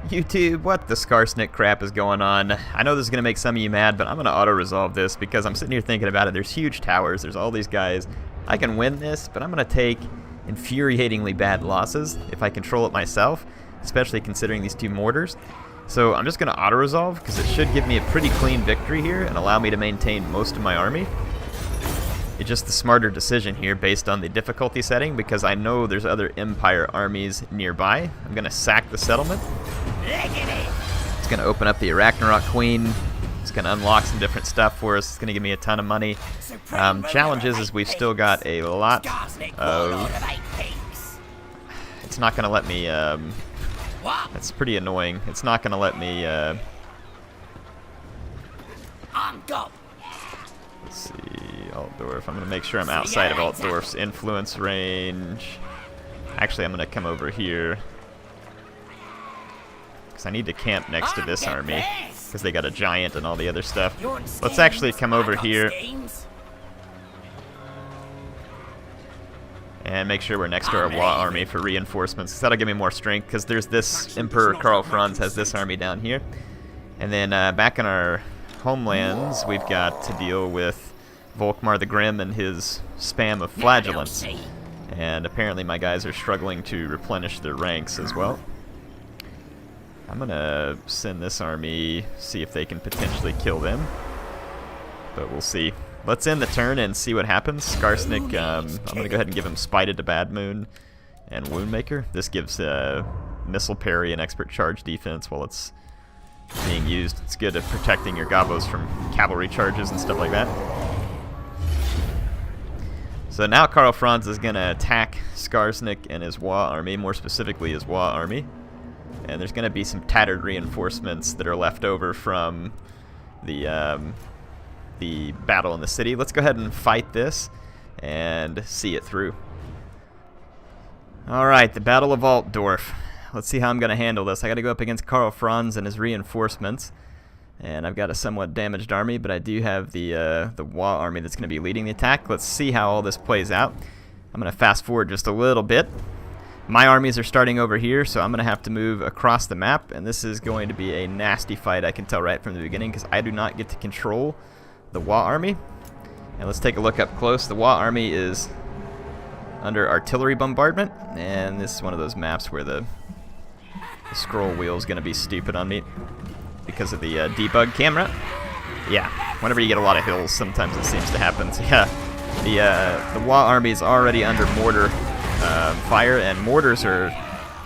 YouTube, what the Skarsnik crap is going on? I know this is going to make some of you mad, but I'm going to auto-resolve this because I'm sitting here thinking about it. There's huge towers, there's all these guys. I can win this, but I'm going to take infuriatingly bad losses if I control it myself, especially considering these two mortars. So I'm just going to auto-resolve because it should give me a pretty clean victory here and allow me to maintain most of my army. It's just the smarter decision here based on the difficulty setting because I know there's other Empire armies nearby. I'm going to sack the settlement. It's going to open up the Arachnarok Queen. It's going to unlock some different stuff for us. It's going to give me a ton of money. Challenge is we've still got a lot of... It's not going to let me... That's pretty annoying. It's not going to let me... Let's see... Altdorf. I'm going to make sure I'm outside of Altdorf's influence range. Actually, I'm going to come over here. Because I need to camp next to this army. Because they got a giant and all the other stuff. Let's actually come over here. And make sure we're next to our Wa army for reinforcements. Because that'll give me more strength. Because there's this Emperor Karl Franz has this army down here. And then back in our homelands, we've got to deal with Volkmar the Grim and his spam of flagellants. And apparently my guys are struggling to replenish their ranks as well. I'm going to send this army, see if they can potentially kill them. But we'll see. Let's end the turn and see what happens. Skarsnik, I'm going to go ahead and give him Spited to Bad Moon and Woundmaker. This gives missile parry and expert charge defense while it's being used. It's good at protecting your gobos from cavalry charges and stuff like that. So now Karl Franz is going to attack Skarsnik and his Wa army, more specifically his Wa army. And there's going to be some tattered reinforcements that are left over from the battle in the city. Let's go ahead and fight this and see it through. Alright, the Battle of Altdorf. Let's see how I'm going to handle this. I got to go up against Karl Franz and his reinforcements. And I've got a somewhat damaged army, but I do have the Wa army that's going to be leading the attack. Let's see how all this plays out. I'm going to fast forward just a little bit. My armies are starting over here, so I'm going to have to move across the map, and this is going to be a nasty fight, I can tell right from the beginning, because I do not get to control the Wa army. And let's take a look up close. The Wa army is under artillery bombardment, and this is one of those maps where the scroll wheel is going to be stupid on me because of the debug camera. Yeah, whenever you get a lot of hills, sometimes it seems to happen. So yeah, the Wa army is already under mortar fire, and mortars are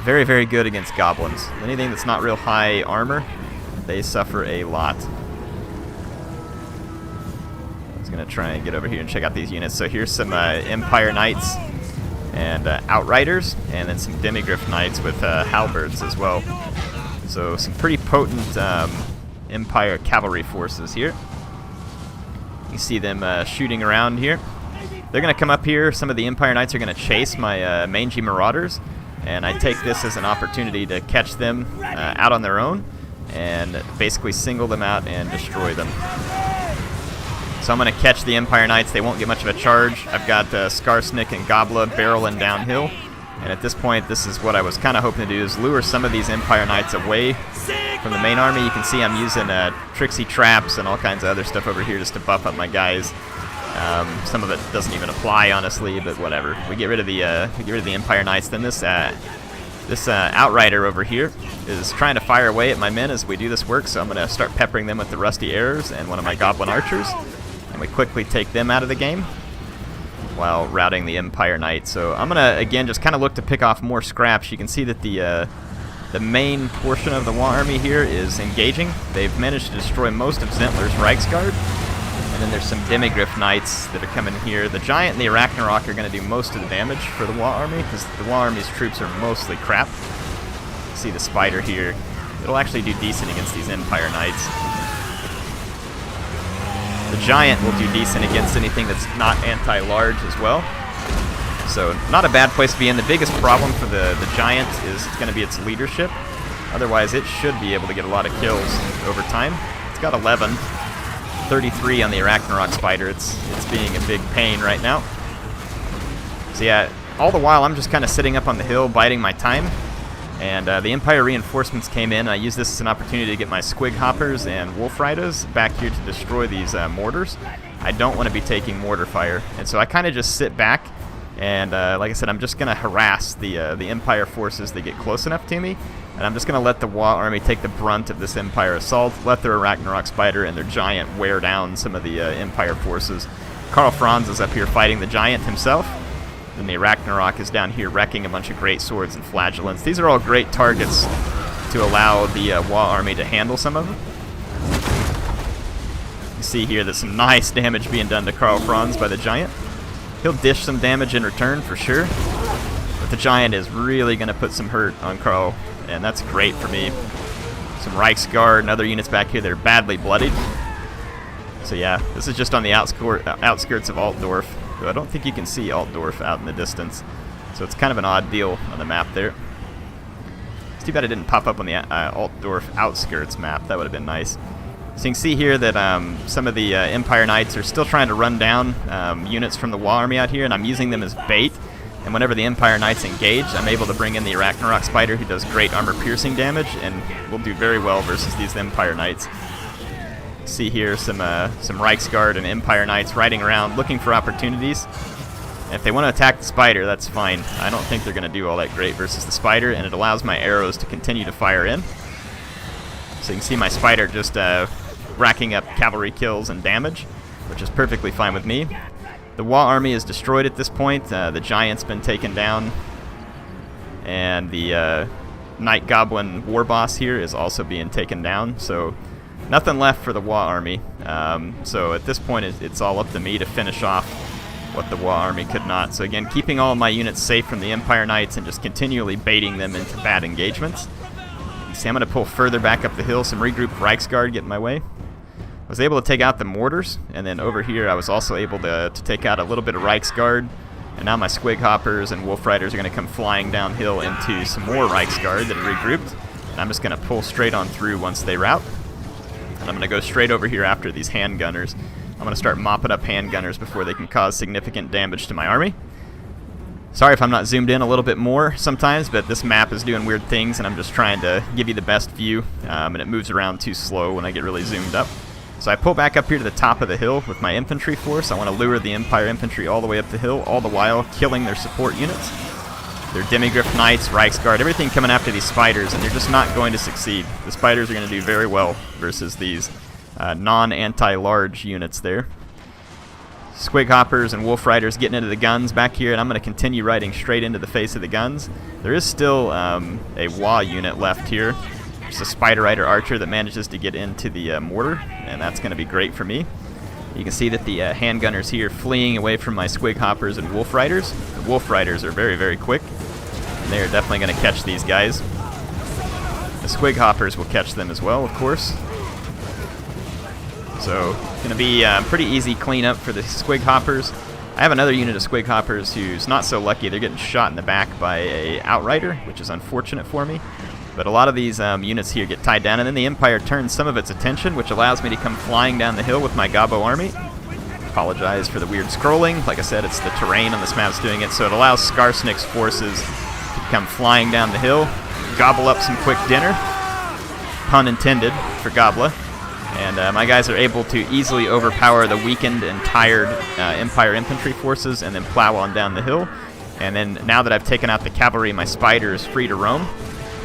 very, very good against goblins. Anything that's not real high armor, they suffer a lot. I was going to try and get over here and check out these units. So here's some Empire Knights and Outriders, and then some Demigryph Knights with halberds as well. So some pretty potent Empire cavalry forces here. You see them shooting around here. They're going to come up here. Some of the Empire Knights are going to chase my mangy marauders, and I take this as an opportunity to catch them out on their own and basically single them out and destroy them. So I'm going to catch the Empire Knights. They won't get much of a charge. I've got Skarsnik and Gobla barreling downhill, and at this point, this is what I was kind of hoping to do, is lure some of these Empire Knights away from the main army. You can see I'm using tricksy traps and all kinds of other stuff over here just to buff up my guys. Some of it doesn't even apply, honestly, but whatever. We get rid of the Empire Knights. Then this Outrider over here is trying to fire away at my men as we do this work, so I'm going to start peppering them with the rusty arrows and one of my Goblin Archers, and we quickly take them out of the game while routing the Empire Knight. So I'm going to, again, just kind of look to pick off more scraps. You can see that the main portion of the Wa army here is engaging. They've managed to destroy most of Zentler's Reichsguard. And then there's some Demigryph Knights that are coming here. The Giant and the Arachnarok are going to do most of the damage for the Wa army, because the Wa army's troops are mostly crap. See the Spider here. It'll actually do decent against these Empire Knights. The Giant will do decent against anything that's not anti-large as well. So not a bad place to be in. The biggest problem for the Giant is it's going to be its leadership. Otherwise, it should be able to get a lot of kills over time. It's got 11. 33 on the Arachnarok Spider. It's being a big pain right now. So yeah, all the while I'm just kind of sitting up on the hill biding my time. And the Empire reinforcements came in. I used this as an opportunity to get my Squig Hoppers and Wolf Riders back here to destroy these mortars. I don't want to be taking mortar fire, and so I kind of just sit back, and like I said, I'm just going to harass the Empire forces that get close enough to me, and I'm just going to let the Wa army take the brunt of this Empire assault, let their Ragnarok Spider and their Giant wear down some of the Empire forces. Karl Franz is up here fighting the Giant himself. And the Ragnarok is down here wrecking a bunch of great swords and flagellants. These are all great targets to allow the Wa army to handle some of them. You see here that some nice damage being done to Karl Franz by the Giant. He'll dish some damage in return for sure, but the Giant is really going to put some hurt on Karl, and that's great for me. Some Reichsguard and other units back here that are badly bloodied. So yeah, this is just on the outskirts of Altdorf. I don't think you can see Altdorf out in the distance, so it's kind of an odd deal on the map there. It's too bad it didn't pop up on the Altdorf outskirts map. That would have been nice. So you can see here that some of the Empire Knights are still trying to run down units from the Wa army out here, and I'm using them as bait. And whenever the Empire Knights engage, I'm able to bring in the Ragnarok Spider, who does great armor-piercing damage, and will do very well versus these Empire Knights. See here some Reichsguard and Empire Knights riding around looking for opportunities. If they want to attack the Spider, that's fine. I don't think they're going to do all that great versus the Spider, and it allows my arrows to continue to fire in. So you can see my Spider just racking up cavalry kills and damage, which is perfectly fine with me. The Wa army is destroyed at this point. The Giant's been taken down, and the Night Goblin War Boss here is also being taken down. So nothing left for the Wa army. So at this point, it's all up to me to finish off what the Wa army could not. So again, keeping all of my units safe from the Empire Knights and just continually baiting them into bad engagements. You see, I'm going to pull further back up the hill. Some regrouped Reichsguard get in my way. I was able to take out the mortars, and then over here I was also able to take out a little bit of Reichsguard. And now my Squig Hoppers and Wolf Riders are going to come flying downhill into some more Reichsguard that are regrouped. And I'm just going to pull straight on through once they rout. And I'm going to go straight over here after these handgunners. I'm going to start mopping up handgunners before they can cause significant damage to my army. Sorry if I'm not zoomed in a little bit more sometimes, but this map is doing weird things, and I'm just trying to give you the best view, and it moves around too slow when I get really zoomed up. So I pull back up here to the top of the hill with my infantry force. I want to lure the Empire infantry all the way up the hill, all the while killing their support units. Their Demigryph Knights, Reichsguard, everything coming after these Spiders, and they're just not going to succeed. The Spiders are going to do very well versus these non-anti-large units there. Squig Hoppers and Wolf Riders getting into the guns back here, and I'm going to continue riding straight into the face of the guns. There is still a Wa unit left here. There's a Spider Rider Archer that manages to get into the mortar, and that's going to be great for me. You can see that the handgunners here fleeing away from my Squig Hoppers and Wolf Riders. The Wolf Riders are very, very quick, and they are definitely going to catch these guys. The Squig Hoppers will catch them as well, of course. So, going to be pretty easy cleanup for the Squig Hoppers. I have another unit of Squig Hoppers who's not so lucky. They're getting shot in the back by a Outrider, which is unfortunate for me. But a lot of these units here get tied down, and then the Empire turns some of its attention, which allows me to come flying down the hill with my Gobbo army. Apologize for the weird scrolling. Like I said, it's the terrain on this map's doing it, so it allows Skarsnik's forces to come flying down the hill, gobble up some quick dinner, pun intended for Gobla, and my guys are able to easily overpower the weakened and tired Empire infantry forces and then plow on down the hill. And then now that I've taken out the cavalry, my Spider is free to roam.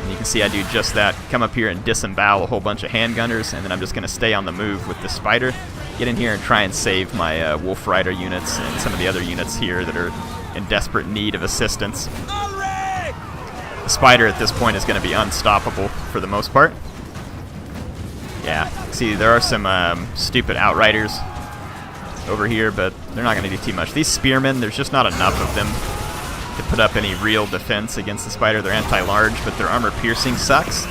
And you can see I do just that, come up here and disembowel a whole bunch of handgunners, and then I'm just going to stay on the move with the Spider, get in here and try and save my Wolf Rider units and some of the other units here that are in desperate need of assistance. The Spider at this point is going to be unstoppable for the most part. Yeah, see there are some stupid Outriders over here, but they're not going to do too much. These Spearmen, there's just not enough of them to put up any real defense against the Spider. They're anti-large, but their armor-piercing sucks.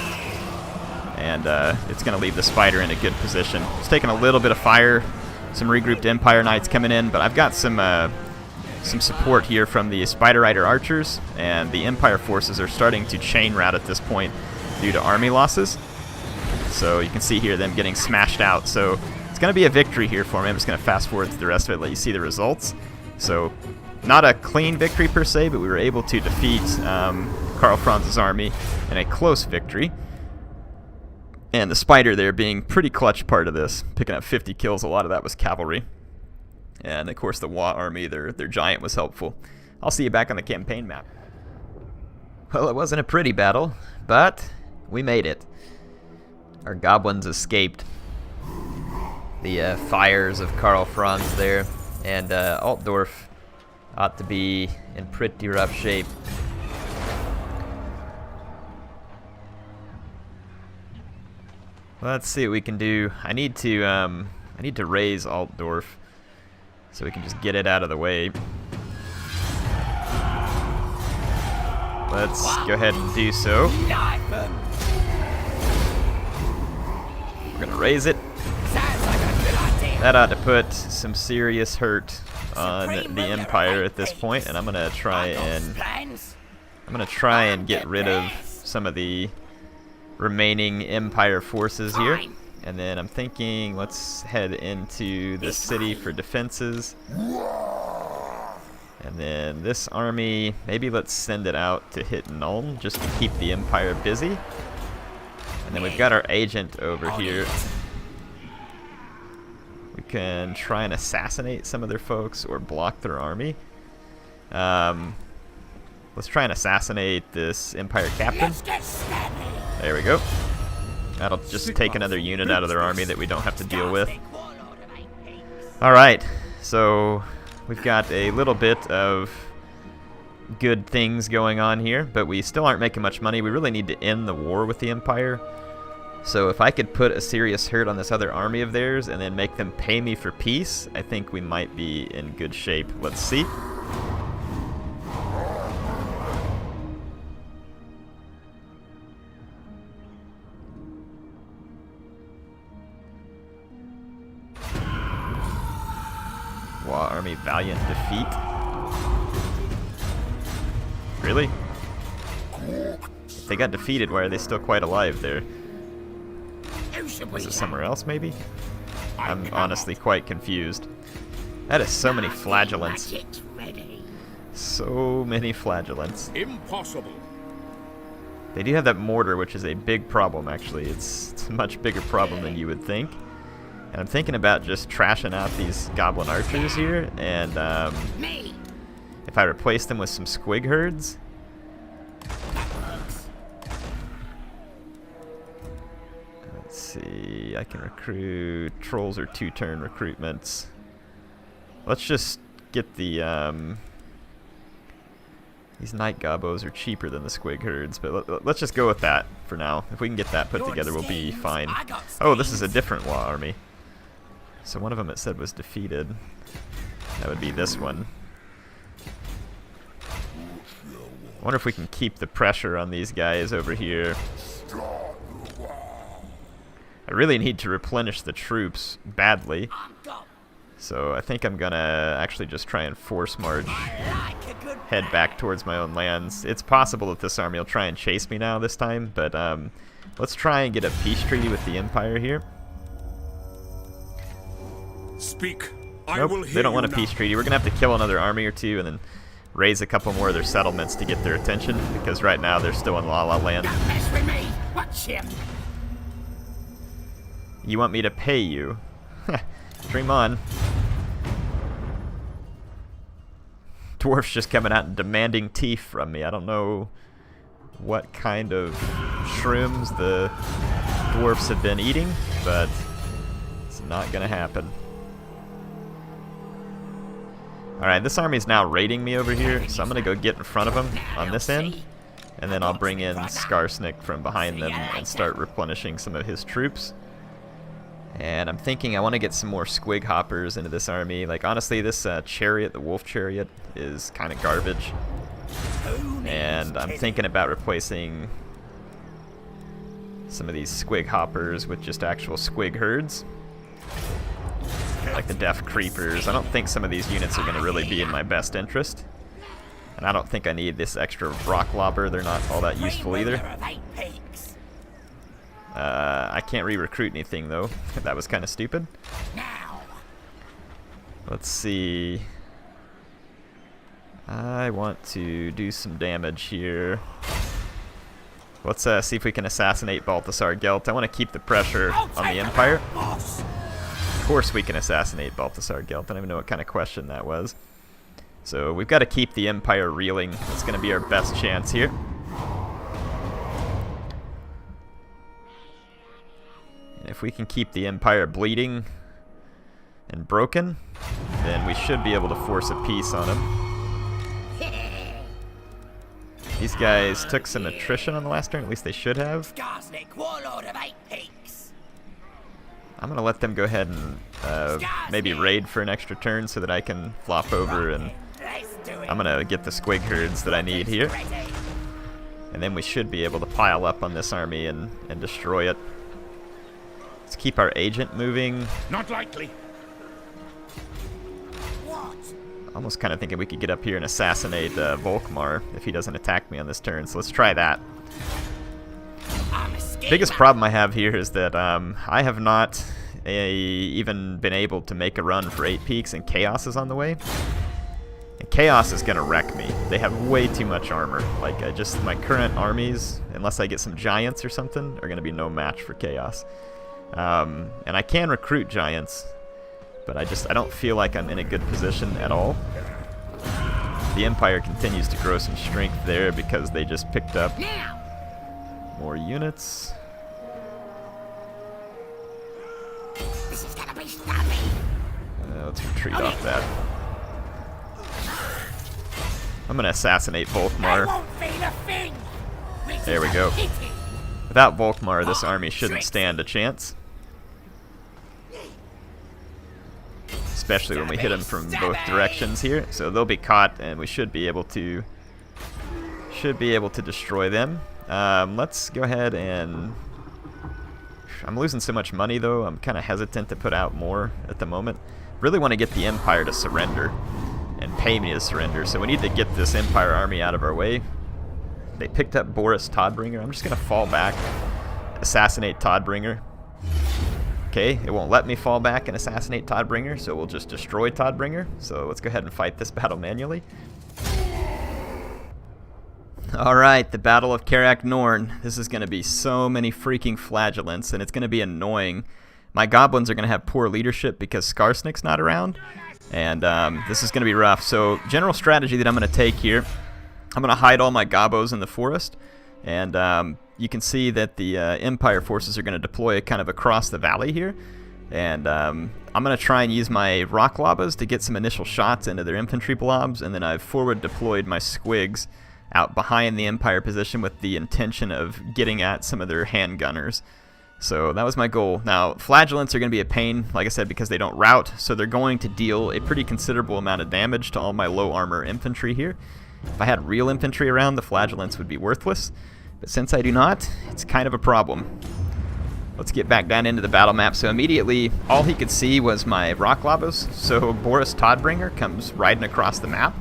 And it's going to leave the Spider in a good position. It's taking a little bit of fire. Some regrouped Empire Knights coming in, but I've got some support here from the Spider Rider Archers, and the Empire forces are starting to chain rout at this point due to army losses. So you can see here them getting smashed out. So it's going to be a victory here for me. I'm just going to fast forward to the rest of it, let you see the results. So not a clean victory per se, but we were able to defeat Karl Franz's army in a close victory. And the spider there being pretty clutch part of this, picking up 50 kills. A lot of that was cavalry. And of course the Wa army, their giant, was helpful. I'll see you back on the campaign map. Well, it wasn't a pretty battle, but we made it. Our goblins escaped the fires of Karl Franz there, and Altdorf ought to be in pretty rough shape. Let's see what we can do. I need to raise Altdorf so we can just get it out of the way. Let's go ahead and do so. We're gonna raise it. That ought to put some serious hurt on the Empire at this point, and I'm gonna try and get rid of some of the remaining Empire forces here. And then I'm thinking, let's head into the city for defenses. And then this army, maybe let's send it out to hit Norn, just to keep the Empire busy. And then we've got our agent over here. We can try and assassinate some of their folks or block their army. Let's try and assassinate this Empire captain. There we go. That'll just take another unit out of their army that we don't have to deal with. Alright, so we've got a little bit of good things going on here, but we still aren't making much money. We really need to end the war with the Empire. So if I could put a serious hurt on this other army of theirs and then make them pay me for peace, I think we might be in good shape. Let's see. Wa army valiant defeat. Really? If they got defeated, why are they still quite alive there? Was it somewhere else, maybe? I'm honestly quite confused. That is so many flagellants. So many flagellants. Impossible. They do have that mortar, which is a big problem, actually. It's a much bigger problem than you would think. And I'm thinking about just trashing out these goblin archers here, and if I replace them with some squig herds. Let's see, I can recruit trolls or 2-turn recruitments. Let's just get the these night gobos are cheaper than the squig herds, but let's just go with that for now. If we can get that put together, we'll be fine. Oh, this is a different Wa army. So one of them it said was defeated. That would be this one. I wonder if we can keep the pressure on these guys over here. I really need to replenish the troops badly. So I think I'm gonna actually just try and force march, head back towards my own lands. It's possible that this army will try and chase me now this time, but let's try and get a peace treaty with the Empire here. Speak. Nope, they don't want a peace treaty. We're gonna have to kill another army or two and then raise a couple more of their settlements to get their attention, because right now they're still in La La Land. Don't mess with me. Watch him. You want me to pay you? Dream on. Dwarfs just coming out and demanding teeth from me. I don't know what kind of shrooms the dwarfs have been eating, but it's not gonna happen. Alright, this army is now raiding me over here, so I'm gonna go get in front of them on this end, and then I'll bring in Skarsnik from behind them and start replenishing some of his troops. And I'm thinking I want to get some more squig hoppers into this army. Like, honestly, this chariot, the wolf chariot, is kind of garbage. And I'm thinking about replacing some of these squig hoppers with just actual squig herds. Like the deaf creepers. I don't think some of these units are going to really be in my best interest. And I don't think I need this extra rock lobber. They're not all that useful either. I can't re-recruit anything though. That was kind of stupid. Let's see. I want to do some damage here. Let's see if we can assassinate Balthasar Gelt. I want to keep the pressure on the Empire. Of course we can assassinate Balthasar Gelt. I don't even know what kind of question that was. So we've got to keep the Empire reeling. That's going to be our best chance here. And if we can keep the Empire bleeding and broken, then we should be able to force a peace on them. These guys took some attrition on the last turn, at least they should have. Skarsnik, warlord of 8 peaks. I'm going to let them go ahead and maybe raid for an extra turn so that I can flop over, and I'm going to get the squig herds that I need here. And then we should be able to pile up on this army and destroy it. Let's keep our agent moving. Not likely. Almost kind of thinking we could get up here and assassinate Volkmar if he doesn't attack me on this turn, so let's try that. Biggest problem I have here is that I have not even been able to make a run for 8 peaks, and Chaos is on the way. And Chaos is going to wreck me. They have way too much armor. Like, my current armies, unless I get some giants or something, are going to be no match for Chaos. And I can recruit giants, but I don't feel like I'm in a good position at all. The Empire continues to grow some strength there because they just picked up more units. This is gonna be stubby. Let's retreat off that. I'm gonna assassinate Volkmar. Won't feel a thing. There we go. Without Volkmar, this army shouldn't stand a chance. Especially when we hit them from both directions here. So they'll be caught, and we should be able to destroy them. Let's go ahead and... I'm losing so much money, though. I'm kind of hesitant to put out more at the moment. Really want to get the Empire to surrender and pay me to surrender. So we need to get this Empire army out of our way. They picked up Boris Todbringer. I'm just going to fall back, assassinate Todbringer. Okay, it won't let me fall back and assassinate Todbringer, so we'll just destroy Todbringer. So let's go ahead and fight this battle manually. Alright, the Battle of Karak Norn. This is going to be so many freaking flagellants, and it's going to be annoying. My goblins are going to have poor leadership because Skarsnik's not around, and this is going to be rough. So, general strategy that I'm going to take here, I'm going to hide all my gobos in the forest, and you can see that the Empire forces are going to deploy kind of across the valley here, and I'm going to try and use my rock lobas to get some initial shots into their infantry blobs, and then I've forward deployed my squigs out behind the Empire position with the intention of getting at some of their handgunners. So that was my goal. Now, flagellants are going to be a pain, like I said, because they don't rout, so they're going to deal a pretty considerable amount of damage to all my low armor infantry here. If I had real infantry around, the flagellants would be worthless, but since I do not, it's kind of a problem. Let's get back down into the battle map. So immediately, all he could see was my rock lobas, so Boris Todbringer comes riding across the map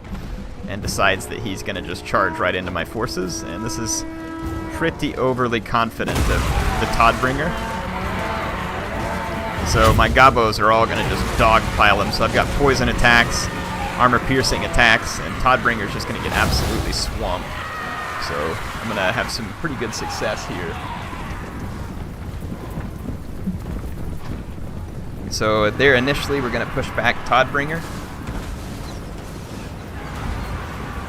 and decides that he's going to just charge right into my forces, and this is pretty overly confident of the Todbringer. So my gobos are all going to just dogpile him, so I've got poison attacks, armor-piercing attacks, and Todbringer's just going to get absolutely swamped. So I'm going to have some pretty good success here. So there initially we're going to push back Todbringer.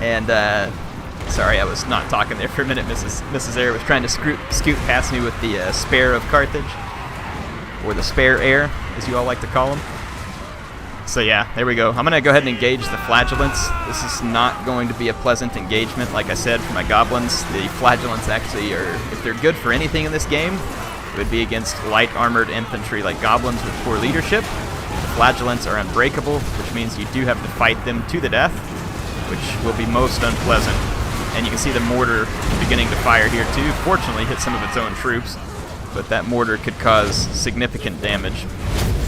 And, sorry, I was not talking there for a minute. Mrs. Air was trying to scoot past me with the spare of Carthage, or the spare air, as you all like to call them. So yeah, there we go. I'm going to go ahead and engage the flagellants. This is not going to be a pleasant engagement, like I said, for my goblins. The flagellants actually are, if they're good for anything in this game, it would be against light armored infantry like goblins with poor leadership. The flagellants are unbreakable, which means you do have to fight them to the death, which will be most unpleasant. And you can see the mortar beginning to fire here too. Fortunately, hit some of its own troops, but that mortar could cause significant damage.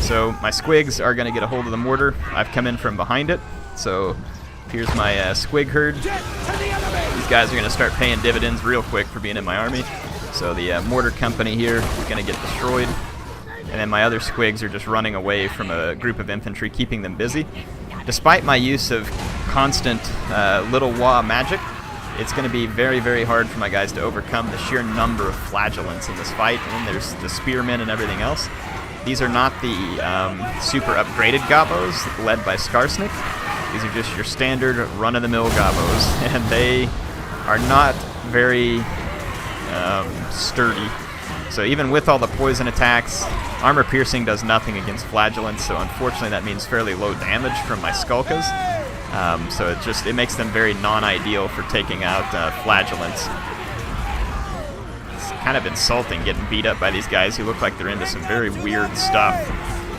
So my squigs are going to get a hold of the mortar. I've come in from behind it. So here's my squig herd. These guys are going to start paying dividends real quick for being in my army. So the mortar company here is going to get destroyed. And then my other squigs are just running away from a group of infantry, keeping them busy. Despite my use of constant Little Wah magic, it's going to be very, very hard for my guys to overcome the sheer number of flagellants in this fight. And then there's the spearmen and everything else. These are not the super upgraded Gobos led by Skarsnik. These are just your standard run-of-the-mill Gobos, and they are not very sturdy. So even with all the poison attacks, armor piercing does nothing against flagellants, so unfortunately that means fairly low damage from my Skulkas. So it makes them very non-ideal for taking out flagellants. It's kind of insulting getting beat up by these guys who look like they're into some very weird stuff.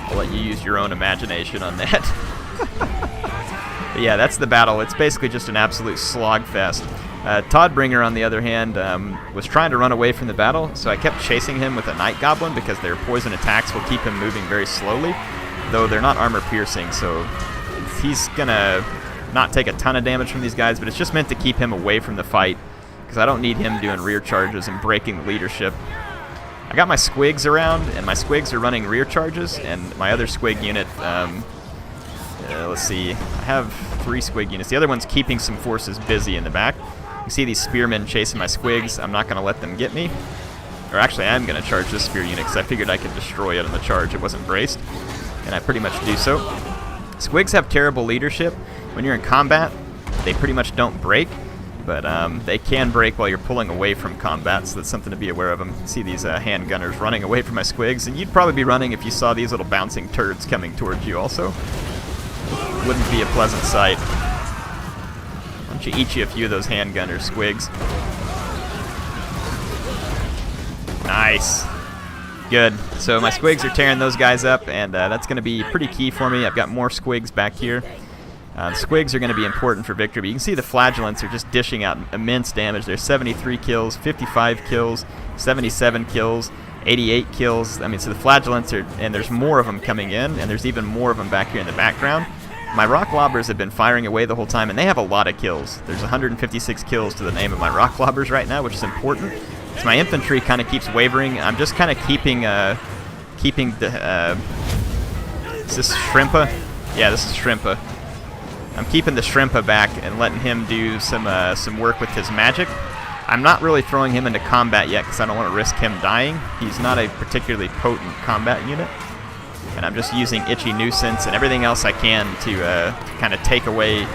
I'll let you use your own imagination on that. But yeah, that's the battle. It's basically just an absolute slogfest. Toddbringer, on the other hand, was trying to run away from the battle, so I kept chasing him with a Night Goblin because their poison attacks will keep him moving very slowly, though they're not armor piercing, so he's gonna not take a ton of damage from these guys, but it's just meant to keep him away from the fight, because I don't need him doing rear charges and breaking the leadership. I got my Squigs around, and my Squigs are running rear charges, and my other Squig unit, let's see, I have 3 Squig units. The other one's keeping some forces busy in the back. You see these spearmen chasing my Squigs. I'm not going to let them get me. Or actually, I am going to charge this spear unit, because I figured I could destroy it on the charge. It wasn't braced, and I pretty much do so. Squigs have terrible leadership. When you're in combat, they pretty much don't break, but they can break while you're pulling away from combat, so that's something to be aware of. You see these handgunners running away from my Squigs, and you'd probably be running if you saw these little bouncing turds coming towards you also. Wouldn't be a pleasant sight. Why don't you eat you a few of those handgunners, Squigs? Nice. Good. So my Squigs are tearing those guys up, and that's going to be pretty key for me. I've got more Squigs back here. Squigs are going to be important for victory, but you can see the flagellants are just dishing out immense damage. There's 73 kills, 55 kills, 77 kills, 88 kills. I mean, so the flagellants are, and there's more of them coming in, and there's even more of them back here in the background. My rock lobbers have been firing away the whole time, and they have a lot of kills. There's 156 kills to the name of my rock lobbers right now, which is important. So my infantry kind of keeps wavering. I'm just kind of keeping the, is this Shrimpa? Yeah, this is Shrimpa. I'm keeping the Shrimpa back and letting him do some work with his magic. I'm not really throwing him into combat yet because I don't want to risk him dying. He's not a particularly potent combat unit. And I'm just using Itchy Nuisance and everything else I can to kind of take away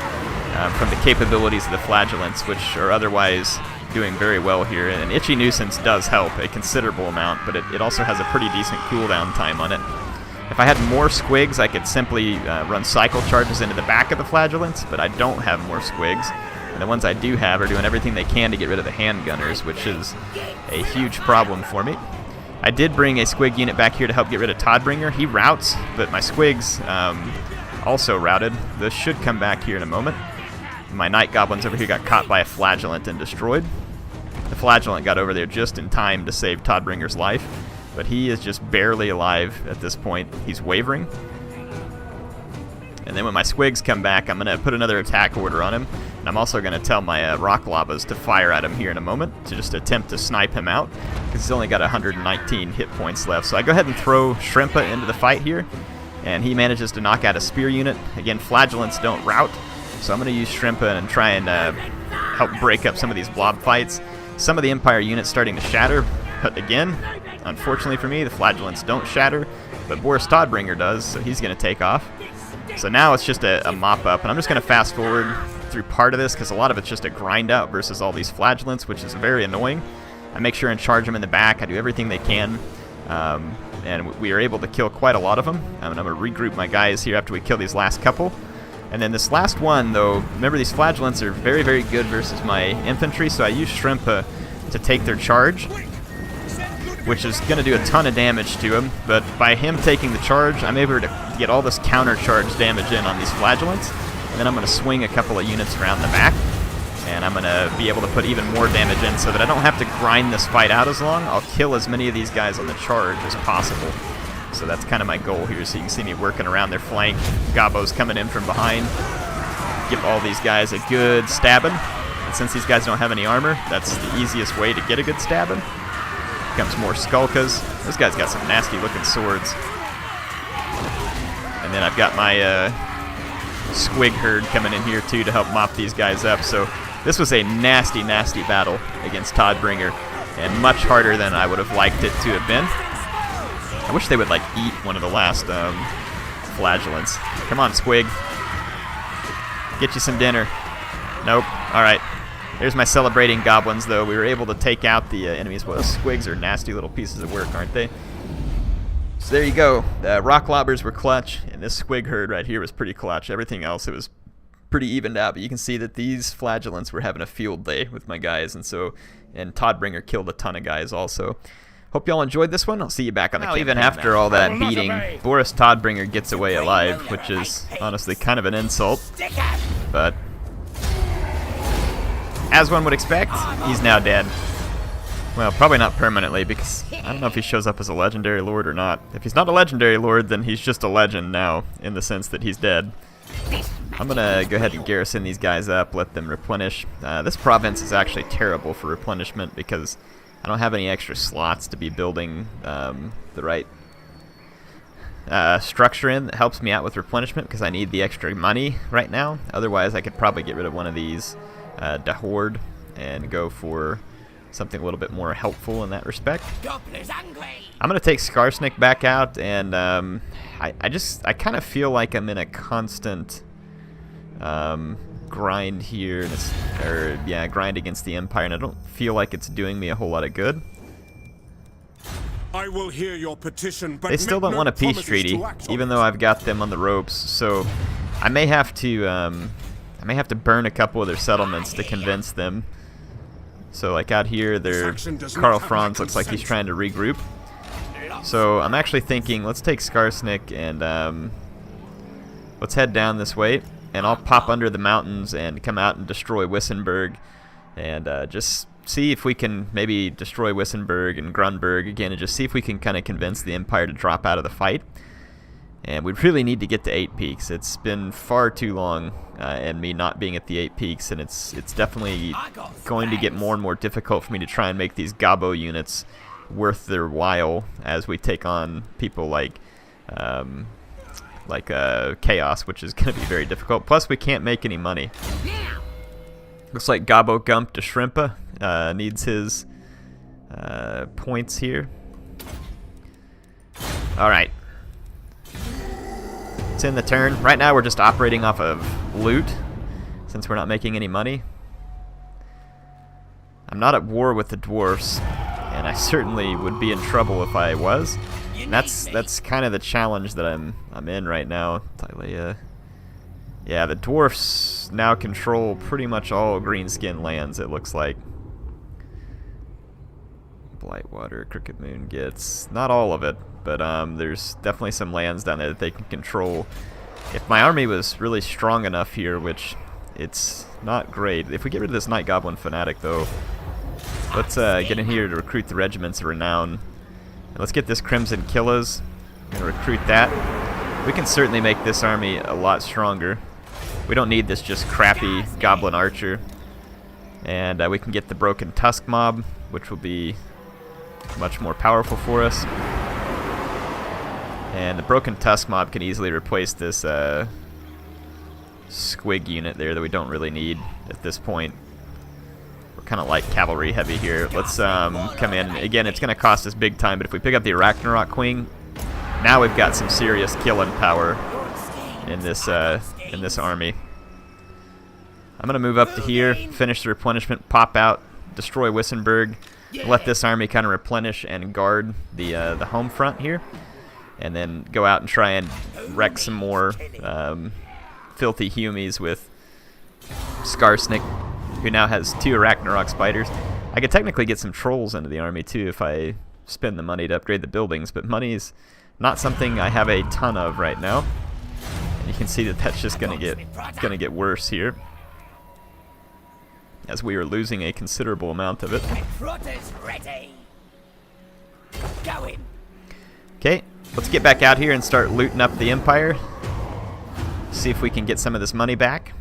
from the capabilities of the flagellants, which are otherwise doing very well here. And Itchy Nuisance does help a considerable amount, but it also has a pretty decent cooldown time on it. If I had more Squigs, I could simply run cycle charges into the back of the flagellants, but I don't have more Squigs. And the ones I do have are doing everything they can to get rid of the handgunners, which is a huge problem for me. I did bring a Squig unit back here to help get rid of Toddbringer. He routs, but my Squigs also routed. This should come back here in a moment. My Night Goblins over here got caught by a Flagellant and destroyed. The Flagellant got over there just in time to save Toddbringer's life, but he is just barely alive at this point. He's wavering. And then when my Squigs come back, I'm going to put another attack order on him. And I'm also going to tell my Rock Labas to fire at him here in a moment to just attempt to snipe him out, because he's only got 119 hit points left. So I go ahead and throw Shrimpa into the fight here, and he manages to knock out a spear unit. Again, Flagellants don't rout, so I'm going to use Shrimpa and try and help break up some of these blob fights. Some of the Empire units starting to shatter, but again, unfortunately for me, the Flagellants don't shatter, but Boris Toddbringer does, so he's going to take off. So now it's just a mop-up, and I'm just going to fast forward through part of this, because a lot of it's just a grind out versus all these Flagellants, which is very annoying. I make sure and charge them in the back. I do everything they can, and we are able to kill quite a lot of them. And I'm going to regroup my guys here after we kill these last couple. And then this last one, though, remember these Flagellants are very, very good versus my infantry, so I use Shrimpa to take their charge, which is going to do a ton of damage to him. But by him taking the charge, I'm able to get all this counter charge damage in on these Flagellants. And then I'm going to swing a couple of units around the back, and I'm going to be able to put even more damage in so that I don't have to grind this fight out as long. I'll kill as many of these guys on the charge as possible. So that's kind of my goal here. So you can see me working around their flank. Gobbo's coming in from behind. Give all these guys a good stabbing. And since these guys don't have any armor, that's the easiest way to get a good stabbing. Comes more Skulkas. This guy's got some nasty looking swords. And then I've got my Squig herd coming in here too to help mop these guys up. So This was a nasty, nasty battle against Toddbringer, and much harder than I would have liked it to have been. I wish they would, like, eat one of the last flagellants. Come on, Squig. Get you some dinner. Nope. Alright. There's my celebrating goblins, though. We were able to take out the enemies. Well, Squigs are nasty little pieces of work, aren't they? So there you go. The rock lobbers were clutch, and this Squig herd right here was pretty clutch. Everything else, it was pretty evened out, but you can see that these flagellants were having a field day with my guys, and Toddbringer killed a ton of guys also. Hope y'all enjoyed this one. I'll see you back on the campaign. Even after all that beating, Boris Toddbringer gets away alive, which is honestly kind of an insult. But as one would expect, he's now dead. Well, probably not permanently, because I don't know if he shows up as a legendary lord or not. If he's not a legendary lord, then he's just a legend now, in the sense that he's dead. I'm gonna go ahead and garrison these guys up, let them replenish. This province is actually terrible for replenishment because I don't have any extra slots to be building the right structure in that helps me out with replenishment, because I need the extra money right now. Otherwise, I could probably get rid of one of these Dahord and go for something a little bit more helpful in that respect. I'm gonna take Skarsnik back out, and I kind of feel like I'm in a constant grind here, grind against the Empire, and I don't feel like it's doing me a whole lot of good. I will hear your petition, but they still don't want a peace treaty, even though I've got them on the ropes. So I may have to burn a couple of their settlements to convince them. So like out here, Karl Franz looks like he's trying to regroup. So I'm actually thinking, let's take Skarsnik and let's head down this way, and I'll pop under the mountains and come out and destroy Wisenberg, and just see if we can maybe destroy Wisenberg and Grunberg again, and just see if we can kind of convince the Empire to drop out of the fight. And we really need to get to 8 peaks. It's been far too long, and me not being at the 8 peaks, and it's definitely going to get more and more difficult for me to try and make these Gabo units worth their while as we take on people like Chaos, which is going to be very difficult. Plus, we can't make any money. Looks like Gabo Gump de Shrimpa needs his points here. Alright. It's in the turn. Right now we're just operating off of loot, since we're not making any money. I'm not at war with the Dwarfs, and I certainly would be in trouble if I was. And that's kind of the challenge that I'm in right now. Yeah, the Dwarfs now control pretty much all Greenskin lands, it looks like. Blightwater, Crooked Moon gets not all of it, but there's definitely some lands down there that they can control. If my army was really strong enough here, which it's not great. If we get rid of this Night Goblin Fanatic, though, let's get in here to recruit the Regiments of Renown. And let's get this Crimson Killas. I'm going to recruit that. We can certainly make this army a lot stronger. We don't need this just crappy Goblin Archer. And we can get the Broken Tusk Mob, which will be much more powerful for us. And the Broken Tusk Mob can easily replace this Squig unit there that we don't really need at this point. We're kind of like cavalry heavy here. Let's come in. Again, it's going to cost us big time, but if we pick up the Ragnarok Queen, now we've got some serious killing power in this army. I'm going to move up to here, finish the replenishment, pop out, destroy Wisenberg, let this army kind of replenish and guard the home front here, and then go out and try and wreck some more filthy Humies with Skarsnik, who now has 2 Ragnarok spiders. I could technically get some trolls into the army too if I spend the money to upgrade the buildings, but money is not something I have a ton of right now. And you can see that that's just gonna get worse here, as we are losing a considerable amount of it. Okay, let's get back out here and start looting up the Empire. See if we can get some of this money back.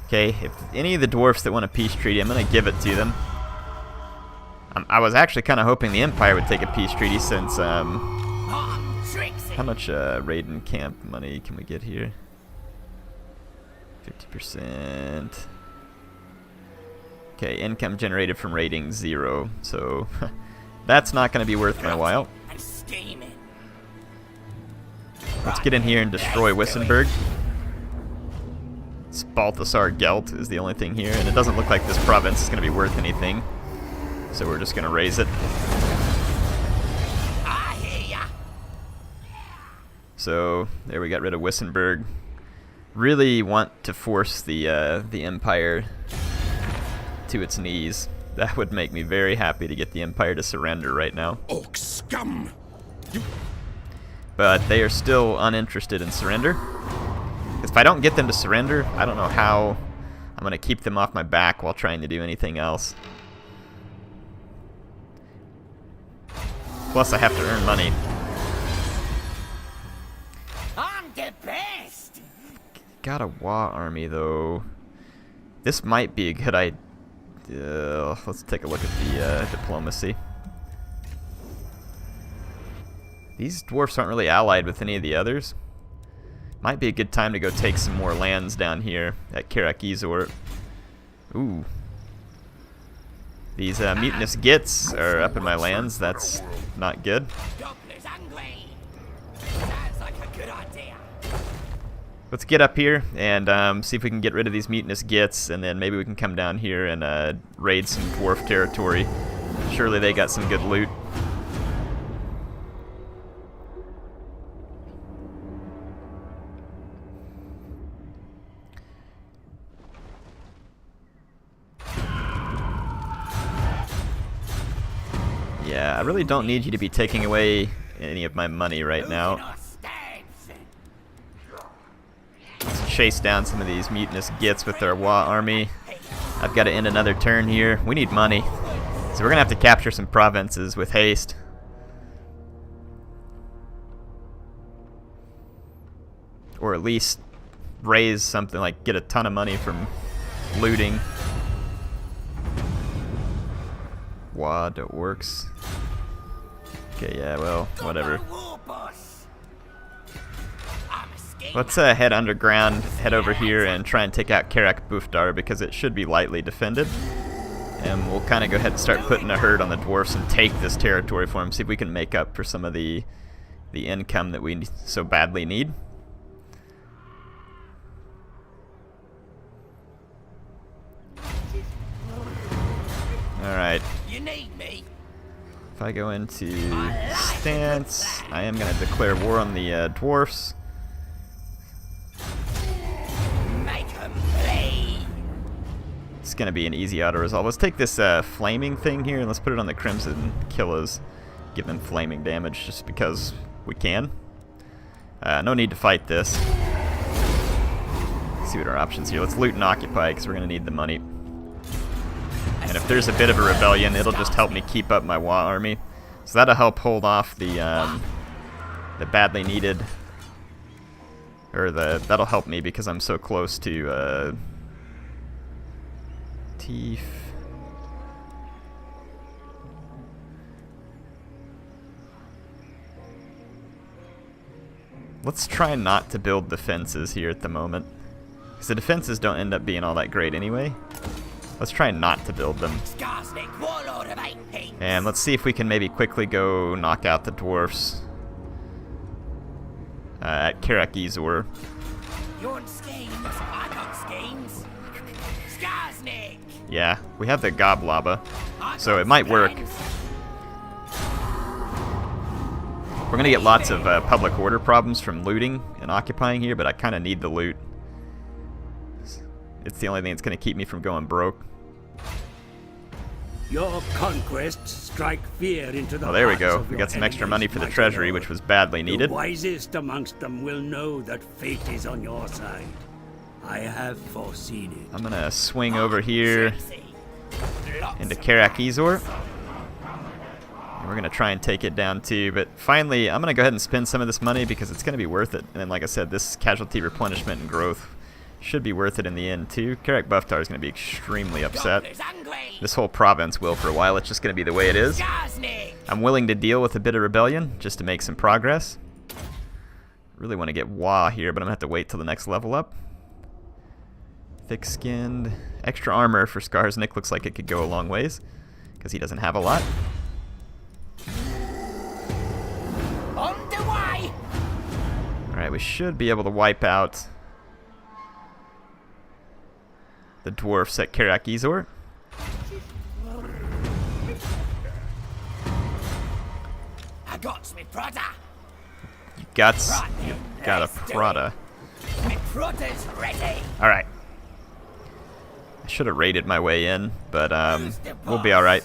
Okay, if any of the dwarfs that want a peace treaty, I'm going to give it to them. I was actually kind of hoping the Empire would take a peace treaty, since how much raid and camp money can we get here? 50%. Okay, income generated from rating 0. So that's not going to be worth my while. And scheming. Let's get in here and destroy Wisenberg. Balthasar Gelt is the only thing here, and it doesn't look like this province is going to be worth anything. So we're just going to raise it. I hear ya. So there we got rid of Wisenberg. Really want to force the Empire to its knees. That would make me very happy to get the Empire to surrender right now. Orc scum! But they are still uninterested in surrender. If I don't get them to surrender, I don't know how I'm going to keep them off my back while trying to do anything else. Plus, I have to earn money. I'm the best. Got a Wa army, though. This might be a good idea. Let's take a look at the diplomacy. These dwarfs aren't really allied with any of the others. Might be a good time to go take some more lands down here at Karak Ezor. Ooh. These mutinous gits are up in my lands. That's not good. Gobblers hungry. Sounds like a good idea. Let's get up here and see if we can get rid of these mutinous gits, and then maybe we can come down here and raid some dwarf territory. Surely they got some good loot. Yeah, I really don't need you to be taking away any of my money right now. Let's chase down some of these mutinous gits with our Wa army. I've got to end another turn here. We need money. So we're going to have to capture some provinces with haste. Or at least raise something, like get a ton of money from looting. Wa to orcs. Okay, yeah, well, whatever. Let's head underground, head over here, and try and take out Karak Bufdar because it should be lightly defended. And we'll kind of go ahead and start putting a herd on the dwarfs and take this territory for them, see if we can make up for some of the income that we so badly need. Alright. You need me. If I go into stance, I am going to declare war on the dwarfs. Make 'em bleed. It's going to be an easy auto-resolve. Let's take this flaming thing here and let's put it on the Crimson Killers. Give them flaming damage just because we can. No need to fight this. Let's see what our options here. Let's loot and occupy because we're going to need the money. And if there's a bit of a rebellion, it'll just help me keep up my Wa army. So that'll help hold off the badly needed, or that'll help me because I'm so close to Teef. Let's try not to build defenses here at the moment, because the defenses don't end up being all that great anyway. Let's try not to build them. Skarsnik, warlord of 8 peaks. And let's see if we can maybe quickly go knock out the dwarfs at Karak Ezor. You want schemes? I got schemes. Skarsnik. Yeah, we have the Goblaba, so it might work. We're going to get lots of public order problems from looting and occupying here, but I kind of need the loot. It's the only thing that's going to keep me from going broke. Your conquests strike fear into the Oh, there we hearts go. of We your got some extra enemies, money for the my treasury, lord. which was badly needed. The wisest amongst them will know that fate is on your side. I have foreseen it. I'm going to swing over here Sexy. Lots into of Karak Ezor. And we're going to try and take it down too, but finally I'm going to go ahead and spend some of this money because it's going to be worth it. And then, like I said, this casualty replenishment and growth should be worth it in the end too. Karak Bufdar is going to be extremely upset. Gobblers hungry. This whole province will for a while. It's just going to be the way it is. Skarsnik. I'm willing to deal with a bit of rebellion just to make some progress. Really want to get Wa here, but I'm going to have to wait till the next level up. Thick-skinned. Extra armor for Skarsnik looks like it could go a long ways, because he doesn't have a lot. On the way! Alright, we should be able to wipe out the dwarfs at Karak Ezor. I got me Prada. You got a Prada. My Prada's ready. Alright. I should have raided my way in, but we'll be alright.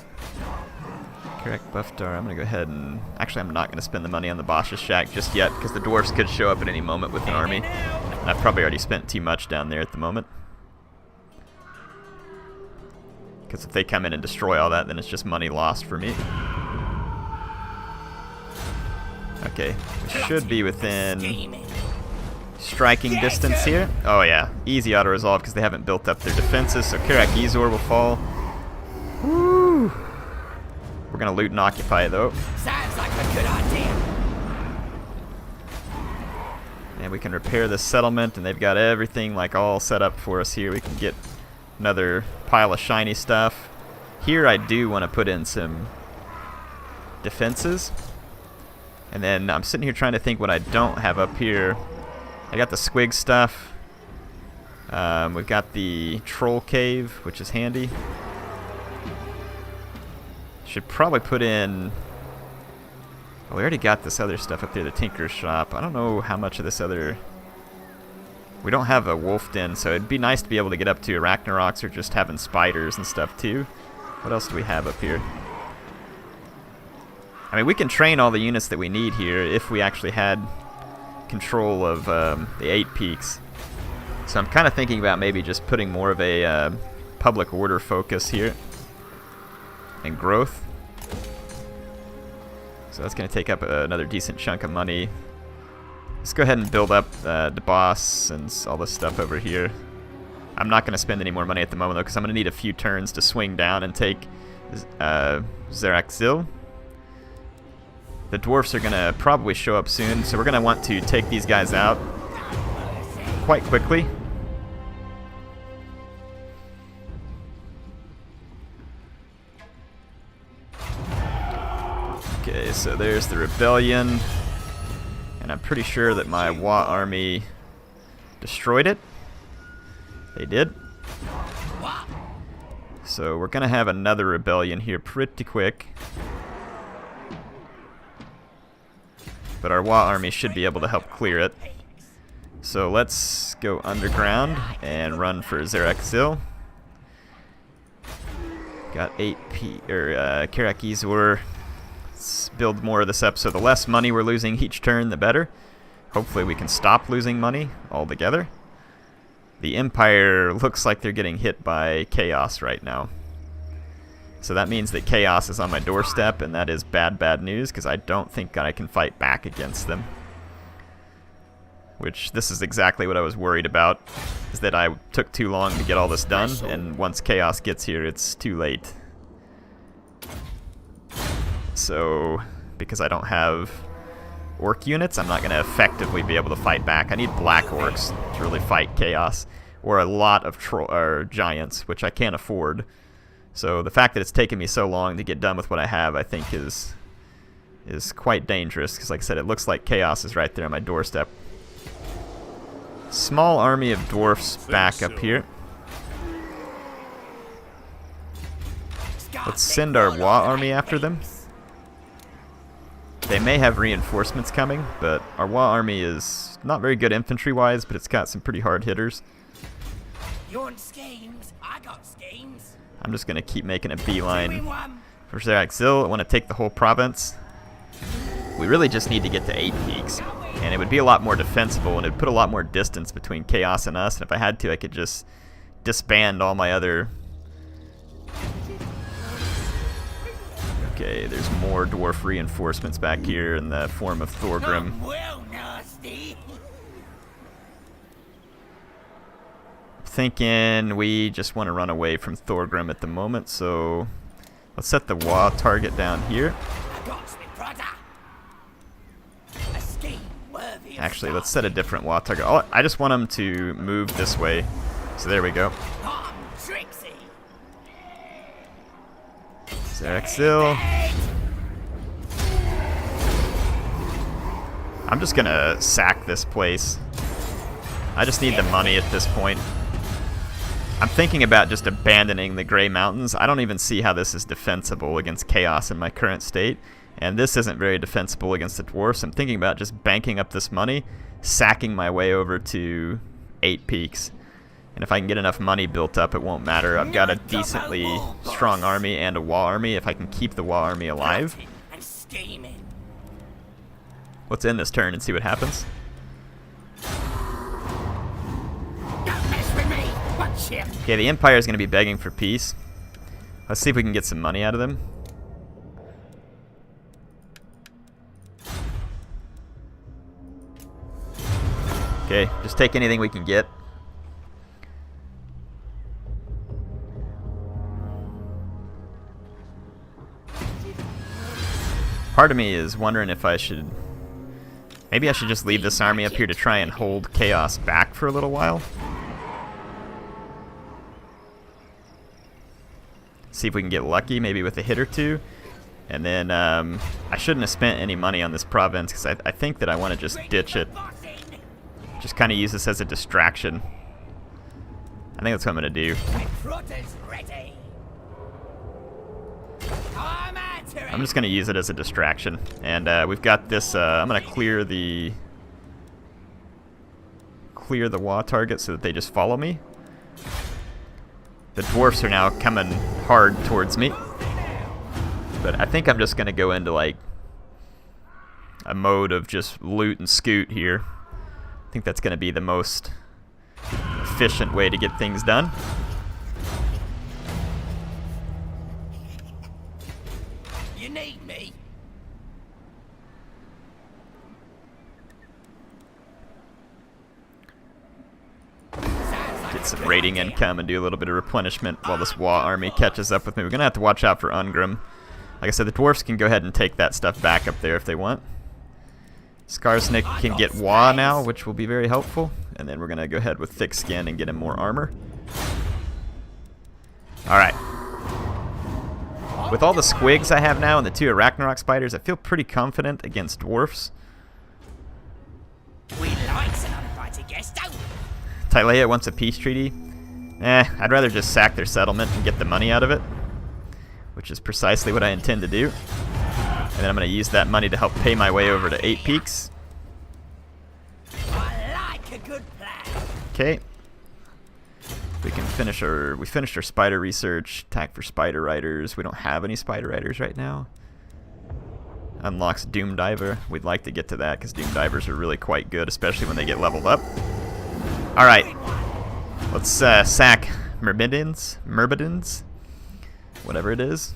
Karak Buffdar, I'm going to go ahead and... Actually, I'm not going to spend the money on the Bosch's Shack just yet, because the dwarfs could show up at any moment with an army. And I've probably already spent too much down there at the moment. Because if they come in and destroy all that, then it's just money lost for me. Okay, we should be within striking distance here. Oh yeah, easy auto-resolve because they haven't built up their defenses, so Karak Ezor will fall. Woo! We're going to loot and occupy though. Sounds like a good idea. And we can repair this settlement, and they've got everything like all set up for us here. We can get another pile of shiny stuff. Here I do want to put in some defenses. And then I'm sitting here trying to think what I don't have up here. I got the squig stuff. We've got the troll cave, which is handy. Should probably put in... Well, we already got this other stuff up there, the tinker's shop. I don't know how much of this other... We don't have a wolf den, so it'd be nice to be able to get up to Arachnaroks or just having spiders and stuff too. What else do we have up here? I mean, we can train all the units that we need here if we actually had control of the 8 peaks. So I'm kind of thinking about maybe just putting more of a public order focus here and growth. So that's going to take up another decent chunk of money. Let's go ahead and build up the boss and all this stuff over here. I'm not going to spend any more money at the moment though, because I'm going to need a few turns to swing down and take Zeraxil. The dwarfs are going to probably show up soon, so we're going to want to take these guys out quite quickly. Okay, so there's the rebellion, and I'm pretty sure that my Wa army destroyed it. They did. So we're going to have another rebellion here pretty quick. But our Wa army should be able to help clear it. So let's go underground and run for Zeraxil. Got 8 Karak Ezor. Let's build more of this up, so the less money we're losing each turn, the better. Hopefully we can stop losing money altogether. The Empire looks like they're getting hit by chaos right now. So that means that chaos is on my doorstep, and that is bad, bad news, because I don't think I can fight back against them. Which, this is exactly what I was worried about, is that I took too long to get all this done, and once chaos gets here, it's too late. So, because I don't have orc units, I'm not going to effectively be able to fight back. I need black orcs to really fight chaos, or a lot of giants, which I can't afford. So the fact that it's taken me so long to get done with what I have, I think is quite dangerous, because like I said, it looks like chaos is right there on my doorstep. Small army of dwarfs back up here. Let's send our Wa army after them. They may have reinforcements coming, but our Wa army is not very good infantry-wise, but it's got some pretty hard hitters. You want schemes? I got schemes. I'm just going to keep making a beeline for Zeraxil. I want to take the whole province. We really just need to get to 8 peaks, and it would be a lot more defensible, and it would put a lot more distance between chaos and us, and if I had to, I could just disband all my other... Okay, there's more dwarf reinforcements back here in the form of Thorgrim. Well, nasty. Thinking we just want to run away from Thorgrim at the moment, so let's set the Wa target down here. Actually, let's set a different Wa target. I just want them to move this way So there we go. I'm Trixie. Zerexil. I'm just gonna sack this place. I just need the money at this point. I'm thinking about just abandoning the Grey Mountains. I don't even see how this is defensible against Chaos in my current state. And this isn't very defensible against the Dwarfs. I'm thinking about just banking up this money, sacking my way over to 8 Peaks. And if I can get enough money built up, it won't matter. I've got a decently strong army and a wall army. If I can keep the wall army alive. And scheming. Let's end this turn and see what happens. Don't mess with me. Watch him. Okay, the Empire is going to be begging for peace. Let's see if we can get some money out of them. Okay, just take anything we can get. Part of me is wondering if I should... Maybe I should just leave this army up here to try and hold Chaos back for a little while. See if we can get lucky, maybe with a hit or two. And then I shouldn't have spent any money on this province because I think that I want to just ditch it. Just kind of use this as a distraction. I think that's what I'm going to do. Recruiters ready. I'm answering. I'm just going to use it as a distraction. And we've got this, I'm going to clear the Wa target so that they just follow me. The Dwarfs are now coming hard towards me. But I think I'm just going to go into like a mode of just loot and scoot here. I think that's going to be the most efficient way to get things done. You need me. Get some raiding income and do a little bit of replenishment while this Wa army catches up with me. We're going to have to watch out for Ungrim. Like I said, the Dwarfs can go ahead and take that stuff back up there if they want. Skarsnik can get Wa now, which will be very helpful. And then we're going to go ahead with Thick Skin and get him more armor. Alright. With all the squigs I have now and the 2 Arachnarok spiders, I feel pretty confident against Dwarfs. We like an uninvited guest, don't we? Tylea wants a peace treaty. I'd rather just sack their settlement and get the money out of it. Which is precisely what I intend to do. And then I'm going to use that money to help pay my way over to 8 Peaks. I like a good plan. Okay. We finished our spider research. Attack for spider riders. We don't have any spider riders right now. Unlocks Doom Diver. We'd like to get to that because Doom Divers are really quite good, especially when they get leveled up. Alright. Let's sack Myrmidons. Whatever it is.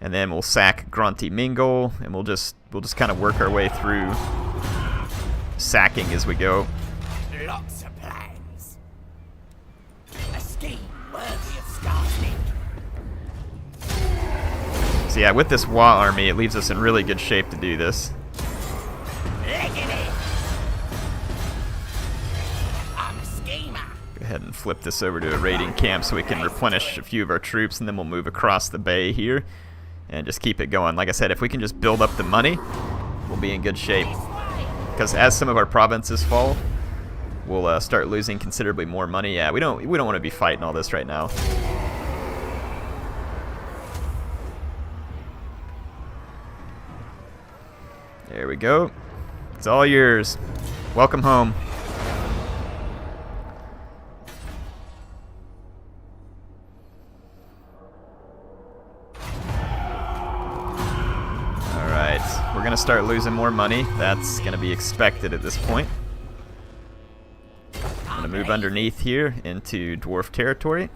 And then we'll sack Grunty Mingle, and we'll just kind of work our way through sacking as we go. Lots of plans. A scheme worthy of Skarsnik. So yeah, with this Wa army, it leaves us in really good shape to do this. Legging it. I'm a schemer. Go ahead and flip this over to a raiding camp so we can replenish a few of our troops, and then we'll move across the bay here and just keep it going. Like I said, if we can just build up the money, we'll be in good shape. Because as some of our provinces fall, we'll start losing considerably more money. Yeah, we don't want to be fighting all this right now. There we go. It's all yours. Welcome home. We're going to start losing more money. That's going to be expected at this point. I'm going to move underneath here into dwarf territory.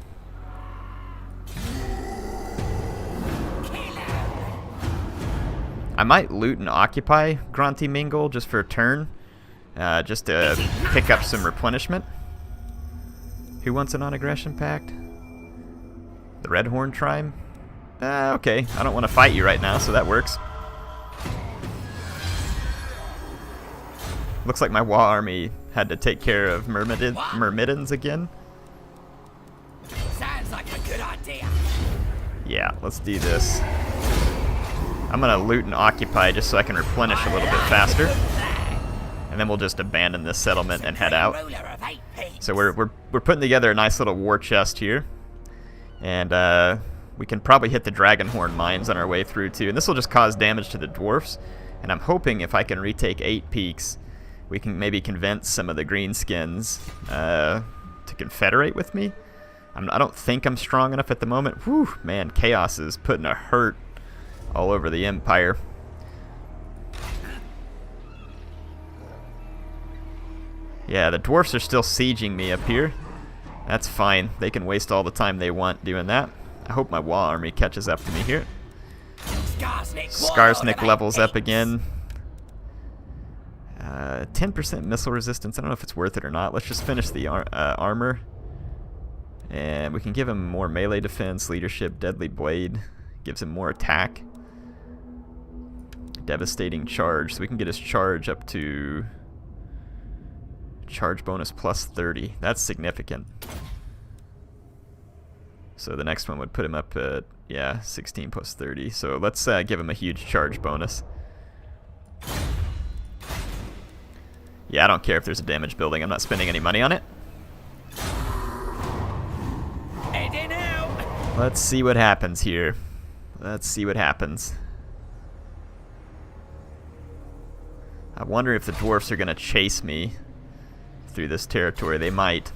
I might loot and occupy Grunty Mingle just for a turn, just to pick up some replenishment. Who wants a non-aggression pact? The Redhorn Tribe? Okay, I don't want to fight you right now, so that works. Looks like my Wa army had to take care of Myrmidons again. Yeah, let's do this. I'm going to loot and occupy just so I can replenish a little bit faster. And then we'll just abandon this settlement and head out. So we're putting together a nice little war chest here. And we can probably hit the Dragonhorn mines on our way through too. And this will just cause damage to the Dwarfs. And I'm hoping if I can retake 8 peaks, we can maybe convince some of the Greenskins to confederate with me. I don't think I'm strong enough at the moment. Whew, man, Chaos is putting a hurt all over the Empire. Yeah, the Dwarfs are still sieging me up here. That's fine. They can waste all the time they want doing that. I hope my Wall army catches up to me here. Skarsnik levels up again. 10% missile resistance. I don't know if it's worth it or not. Let's just finish the armor. And we can give him more melee defense, leadership, deadly blade. Gives him more attack. Devastating charge. So we can get his charge up to... Charge bonus plus 30. That's significant. So the next one would put him up at, yeah, 16 plus 30. So let's give him a huge charge bonus. Yeah, I don't care if there's a damage building. I'm not spending any money on it. Let's see what happens here. Let's see what happens. I wonder if the Dwarfs are going to chase me through this territory. They might.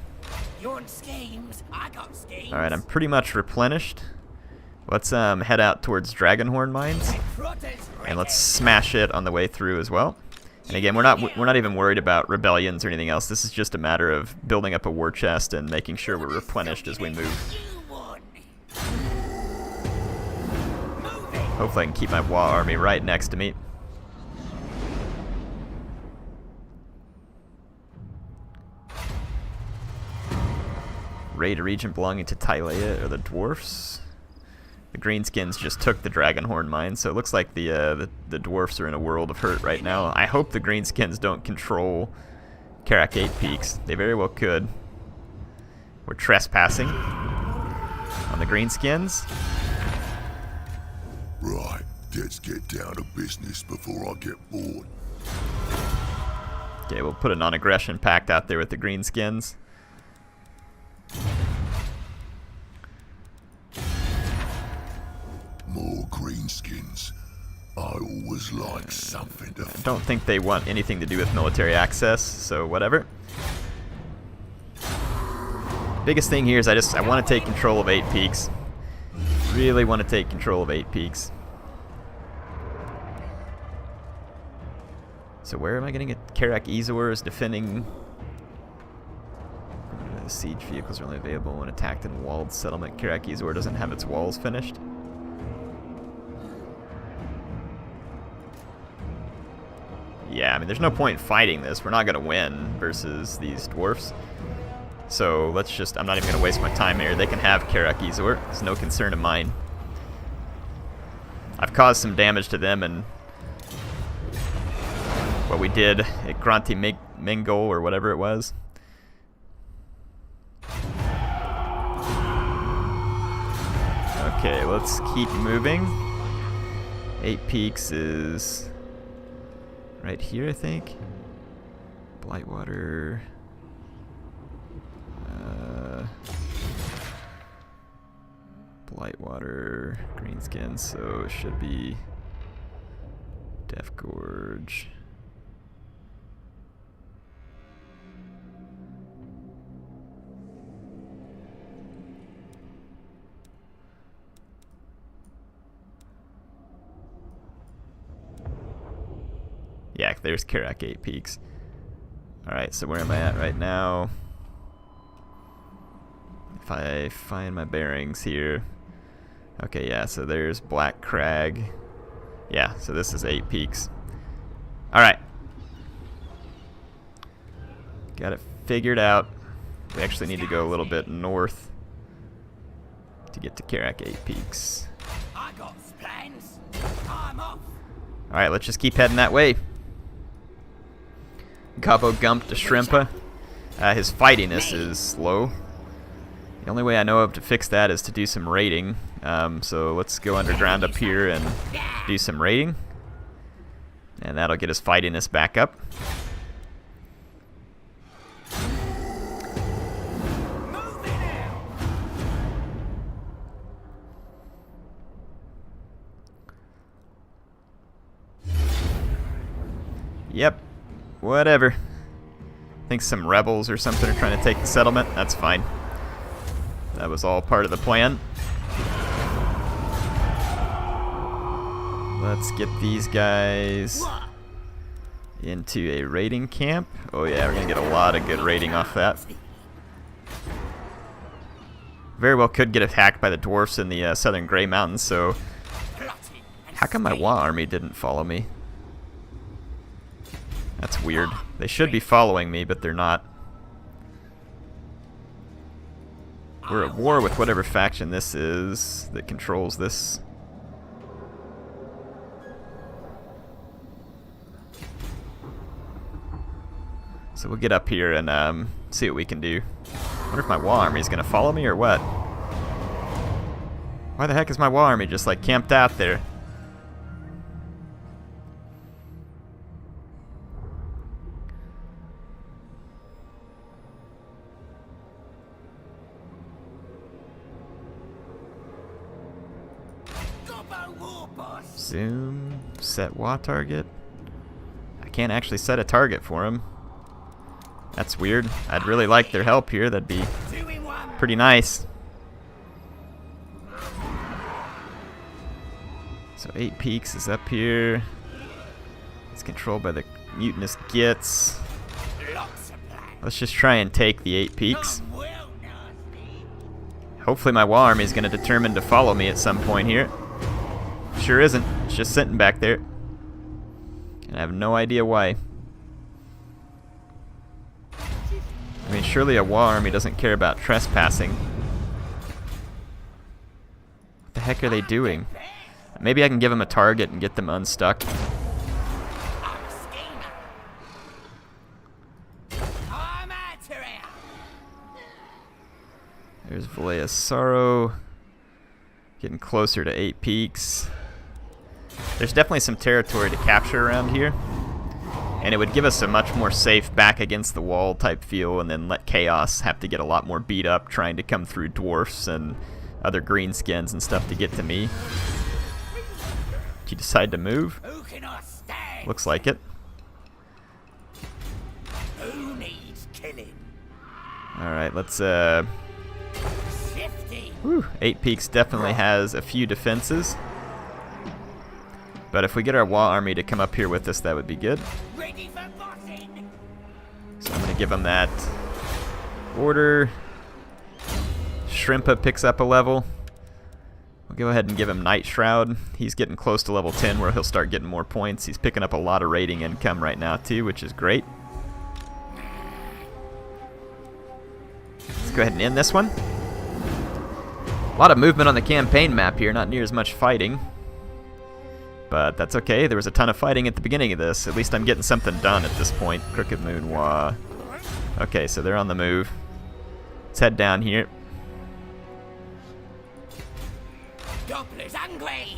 Alright, I'm pretty much replenished. Let's head out towards Dragonhorn mines. And let's smash it on the way through as well. And again, we're not even worried about rebellions or anything else. This is just a matter of building up a war chest and making sure we're replenished as we move. Hopefully I can keep my Wa army right next to me. Raid a region belonging to Tylea or the Dwarfs. The Greenskins just took the Dragonhorn mine, so it looks like the Dwarfs are in a world of hurt right now. I hope the Greenskins don't control Karak 8 peaks. They very well could. We're trespassing on the Greenskins. Right, let's get down to business before I get bored. Okay, we'll put a non-aggression pact out there with the Greenskins. More greenskins. I always like something to... I don't think they want anything to do with military access, so whatever. Biggest thing here is I want to take control of 8 peaks. Really want to take control of 8 peaks. So where am I getting it? Karak Ezor is defending... Siege vehicles are only available when attacked in walled settlement. Karak Ezor doesn't have its walls finished. Yeah, I mean, there's no point fighting this. We're not going to win versus these dwarfs. So let's just... I'm not even going to waste my time here. They can have Karak Ezor. It's no concern of mine. I've caused some damage to them and what we did at Granti Mingol or whatever it was. Okay, let's keep moving. 8 peaks is right here, I think. Blightwater. Blightwater, Greenskins, so it should be Death Gorge. Yeah, there's Karak 8 peaks. Alright, so where am I at right now? If I find my bearings here. Okay, yeah, so there's Black Crag. Yeah, so this is 8 peaks. Alright. Got it figured out. We actually need to go a little bit north to get to Karak 8 peaks. Alright, let's just keep heading that way. Gobbo Gump to Shrimpa. His fightiness is low. The only way I know of to fix that is to do some raiding. So let's go underground up here and do some raiding. And that'll get us fightiness back up. Yep, whatever. I think some rebels or something are trying to take the settlement. That's fine. That was all part of the plan. Let's get these guys into a raiding camp. Oh yeah, we're gonna get a lot of good raiding off that. Very well could get attacked by the dwarfs in the southern Grey Mountains, so how come my Wa army didn't follow me? That's weird. They should be following me, but they're not. We're at war with whatever faction this is that controls this. So we'll get up here and see what we can do. I wonder if my Wa army is going to follow me or what? Why the heck is my Wa army just like camped out there? Zoom, set Wa target. I can't actually set a target for him. That's weird. I'd really like their help here. That'd be pretty nice. So 8 Peaks is up here. It's controlled by the mutinous Gits. Let's just try and take the 8 Peaks. Hopefully my Wa army is going to determine to follow me at some point here. Sure isn't. It's just sitting back there. And I have no idea why. I mean, surely a Wa army doesn't care about trespassing. What the heck are they doing? Maybe I can give them a target and get them unstuck. There's Valea's Sorrow. Getting closer to 8 Peaks. There's definitely some territory to capture around here. And it would give us a much more safe back against the wall type feel, and then let Chaos have to get a lot more beat up trying to come through Dwarfs and other greenskins and stuff to get to me. Did you decide to move? Looks like it. Who needs killing? Alright, let's Whew, 8 Peaks definitely has a few defenses. But if we get our Wa army to come up here with us, that would be good. Ready for bossing. So I'm going to give them that order. Shrimpa picks up a level. We'll go ahead and give him Night Shroud. He's getting close to level 10 where he'll start getting more points. He's picking up a lot of raiding income right now too, which is great. Let's go ahead and end this one. A lot of movement on the campaign map here, not near as much fighting. But that's okay, there was a ton of fighting at the beginning of this. At least I'm getting something done at this point. Crooked Moon Wa. Okay, so they're on the move. Let's head down here. Doppler's angry.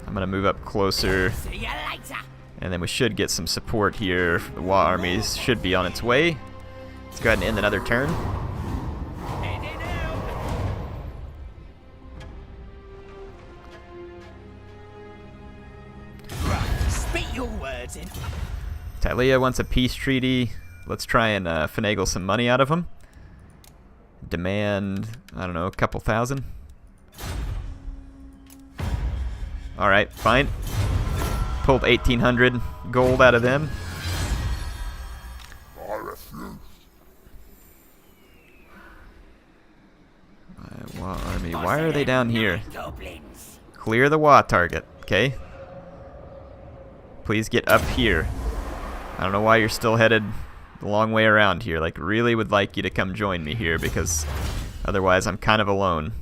I'm going to move up closer. See you later. And then we should get some support here. The Wa armies should be on its way. Let's go ahead and end another turn. Heading out. Right, spit your words in. Tylea wants a peace treaty. Let's try and finagle some money out of them. Demand, I don't know, a couple thousand. Alright, fine. Pulled 1,800 gold out of them. I refuse. Wa army, why are they down here? Goblins. Clear the Wa target, okay? Please get up here. I don't know why you're still headed the long way around here. Like, really would like you to come join me here because otherwise I'm kind of alone.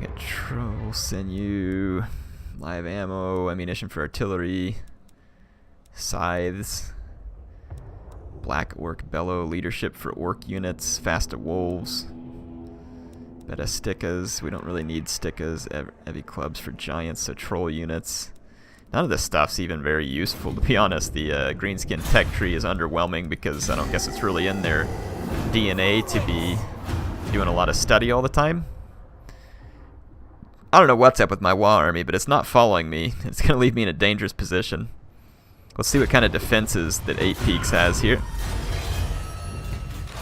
Get troll sinew, live ammo, ammunition for artillery, scythes. Black Orc Bellow, leadership for orc units, fast at wolves. Beta stickas, we don't really need stickas. Heavy clubs for giants, so troll units. None of this stuff's even very useful, to be honest. The greenskin tech tree is underwhelming because I don't guess it's really in their DNA to be doing a lot of study all the time. I don't know what's up with my Wa army, but it's not following me. It's going to leave me in a dangerous position. Let's see what kind of defenses that 8 Peaks has here.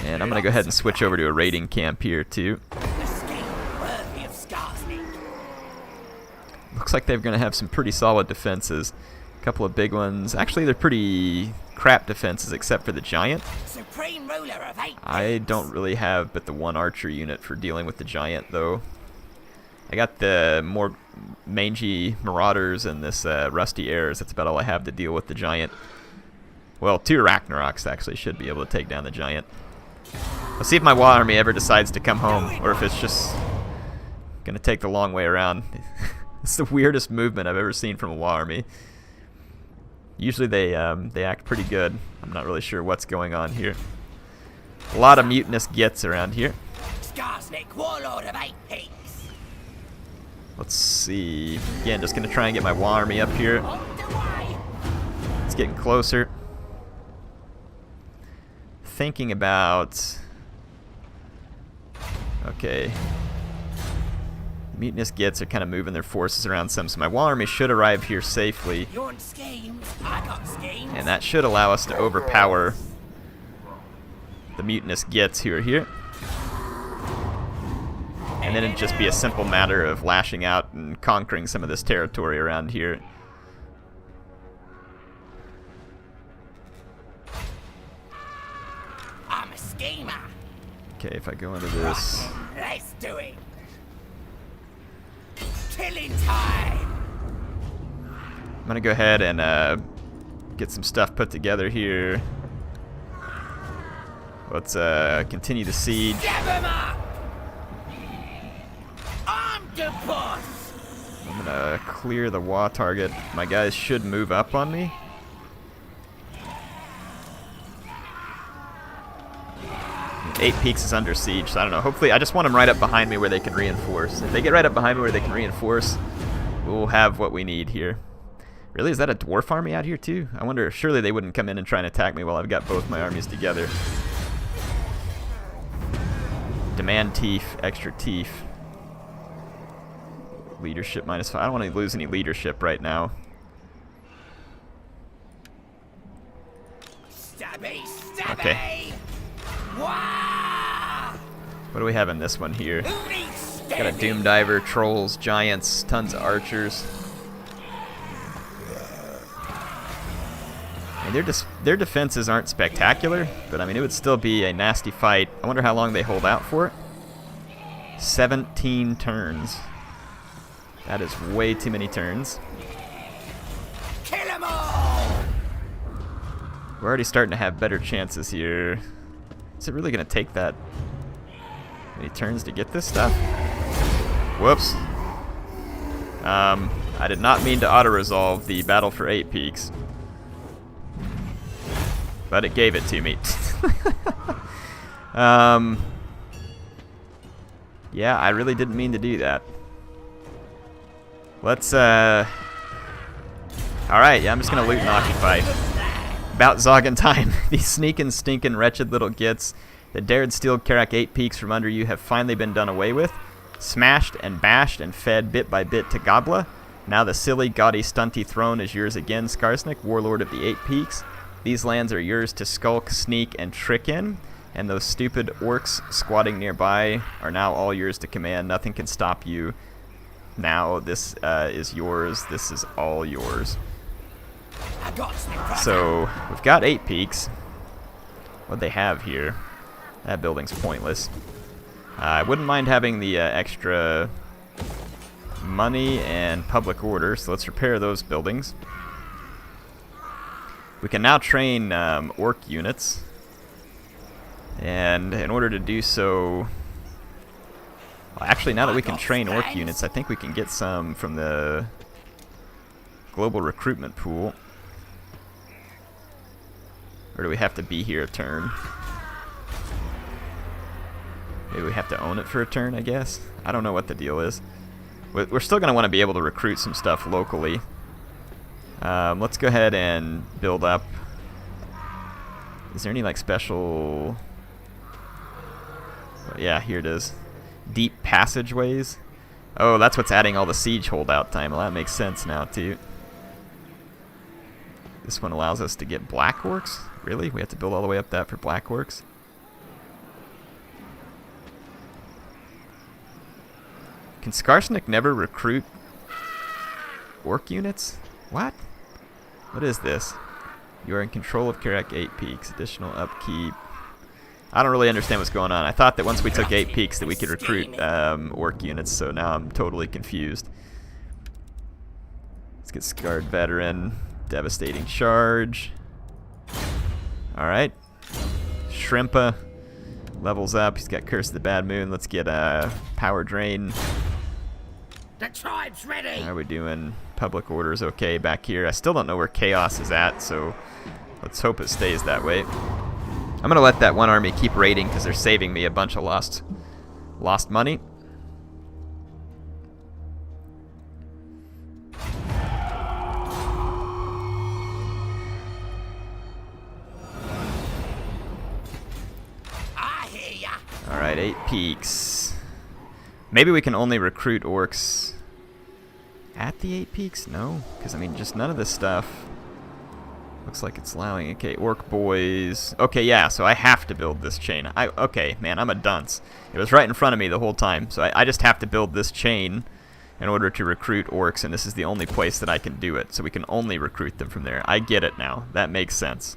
And I'm going to go ahead and switch over to a raiding camp here too. Looks like they're going to have some pretty solid defenses. A couple of big ones. Actually, they're pretty crap defenses except for the giant. Supreme ruler of 8 I don't really have but the 1 archer unit for dealing with the giant though. I got the more mangy marauders and this rusty heirs. That's about all I have to deal with the giant. Well, 2 Ragnaroks actually should be able to take down the giant. Let's see if my Wa army ever decides to come home, or if it's just gonna take the long way around. It's the weirdest movement I've ever seen from a Wa army. Usually they act pretty good. I'm not really sure what's going on here. A lot of mutinous gets around here. Skarsnik, warlord of 8 Peaks. Let's see. Again, just gonna try and get my Wa army up here. On the way. It's getting closer. Thinking about. Okay. Mutinous gets are kind of moving their forces around some, so my Wa army should arrive here safely. You want schemes? I got schemes. And that should allow us to overpower the mutinous gets who are here. And then it'd just be a simple matter of lashing out and conquering some of this territory around here. I'm a schemer. Okay, if I go into this. Let's do it. Killing time. I'm gonna go ahead and get some stuff put together here. Let's continue the siege. Jab 'em up. Armed to boss. I'm gonna clear the Wa target. My guys should move up on me. Eight Peaks is under siege, so I don't know. Hopefully, I just want them right up behind me where they can reinforce. If they get right up behind me where they can reinforce, we'll have what we need here. Really, is that a dwarf army out here too? I wonder, surely they wouldn't come in and try and attack me while I've got both my armies together. Demand teeth, extra teeth. Leadership -5. I don't want to lose any leadership right now. Stabby, stabby. Okay. Wow. What do we have in this one here? Who needs Got a stabby? Doom Diver, Trolls, Giants, tons of Archers. I mean, their defenses aren't spectacular, but I mean, it would still be a nasty fight. I wonder how long they hold out for. 17 turns. That is way too many turns. Kill 'em all. We're already starting to have better chances here. Is it really going to take that many turns to get this stuff? Whoops. I did not mean to auto-resolve the battle for 8 Peaks. But it gave it to me. Yeah, I really didn't mean to do that. Let's, alright, yeah, I'm just gonna loot and occupy. About Zoggin time. These sneaking, stinking, wretched little gits that dared steal Karak 8 Peaks from under you have finally been done away with. Smashed and bashed and fed bit by bit to Gobla. Now the silly, gaudy, stunty throne is yours again, Skarsnik, warlord of the 8 Peaks. These lands are yours to skulk, sneak, and trick in, and those stupid orcs squatting nearby are now all yours to command. Nothing can stop you. Now this is yours. This is all yours. I got some. So we've got 8 Peaks. What they have here? That building's pointless. I wouldn't mind having the extra money and public order, so let's repair those buildings. We can now train orc units, and in order to do so, well, actually now that we can train orc units, I think we can get some from the global recruitment pool. Or do we have to be here a turn? Maybe we have to own it for a turn, I guess? I don't know what the deal is. We're still going to want to be able to recruit some stuff locally. Let's go ahead and build up. Is there any like special... Yeah, here it is. Deep passageways. Oh, that's what's adding all the siege holdout time. Well, that makes sense now, too. This one allows us to get black orcs? Really? We have to build all the way up that for black orcs? Can Skarsnik never recruit orc units? What? What is this? You are in control of Karak 8 peaks. Additional upkeep. I don't really understand what's going on. I thought that once we took 8 peaks that we could recruit orc units, so now I'm totally confused. Let's get Scarred Veteran. Devastating Charge. Alright. Shrimpa levels up. He's got Curse of the Bad Moon. Let's get Power Drain. The tribe's ready. How are we doing? Public order's okay back here. I still don't know where Chaos is at, so let's hope it stays that way. I'm going to let that one army keep raiding because they're saving me a bunch of lost money. I hear ya. Alright, 8 peaks. Maybe we can only recruit orcs at the 8 peaks? No? Because, I mean, just none of this stuff looks like it's allowing. Okay, orc boys. Okay, yeah, so I have to build this chain. Okay, man, I'm a dunce. It was right in front of me the whole time, so I just have to build this chain in order to recruit orcs, and this is the only place that I can do it, so we can only recruit them from there. I get it now. That makes sense.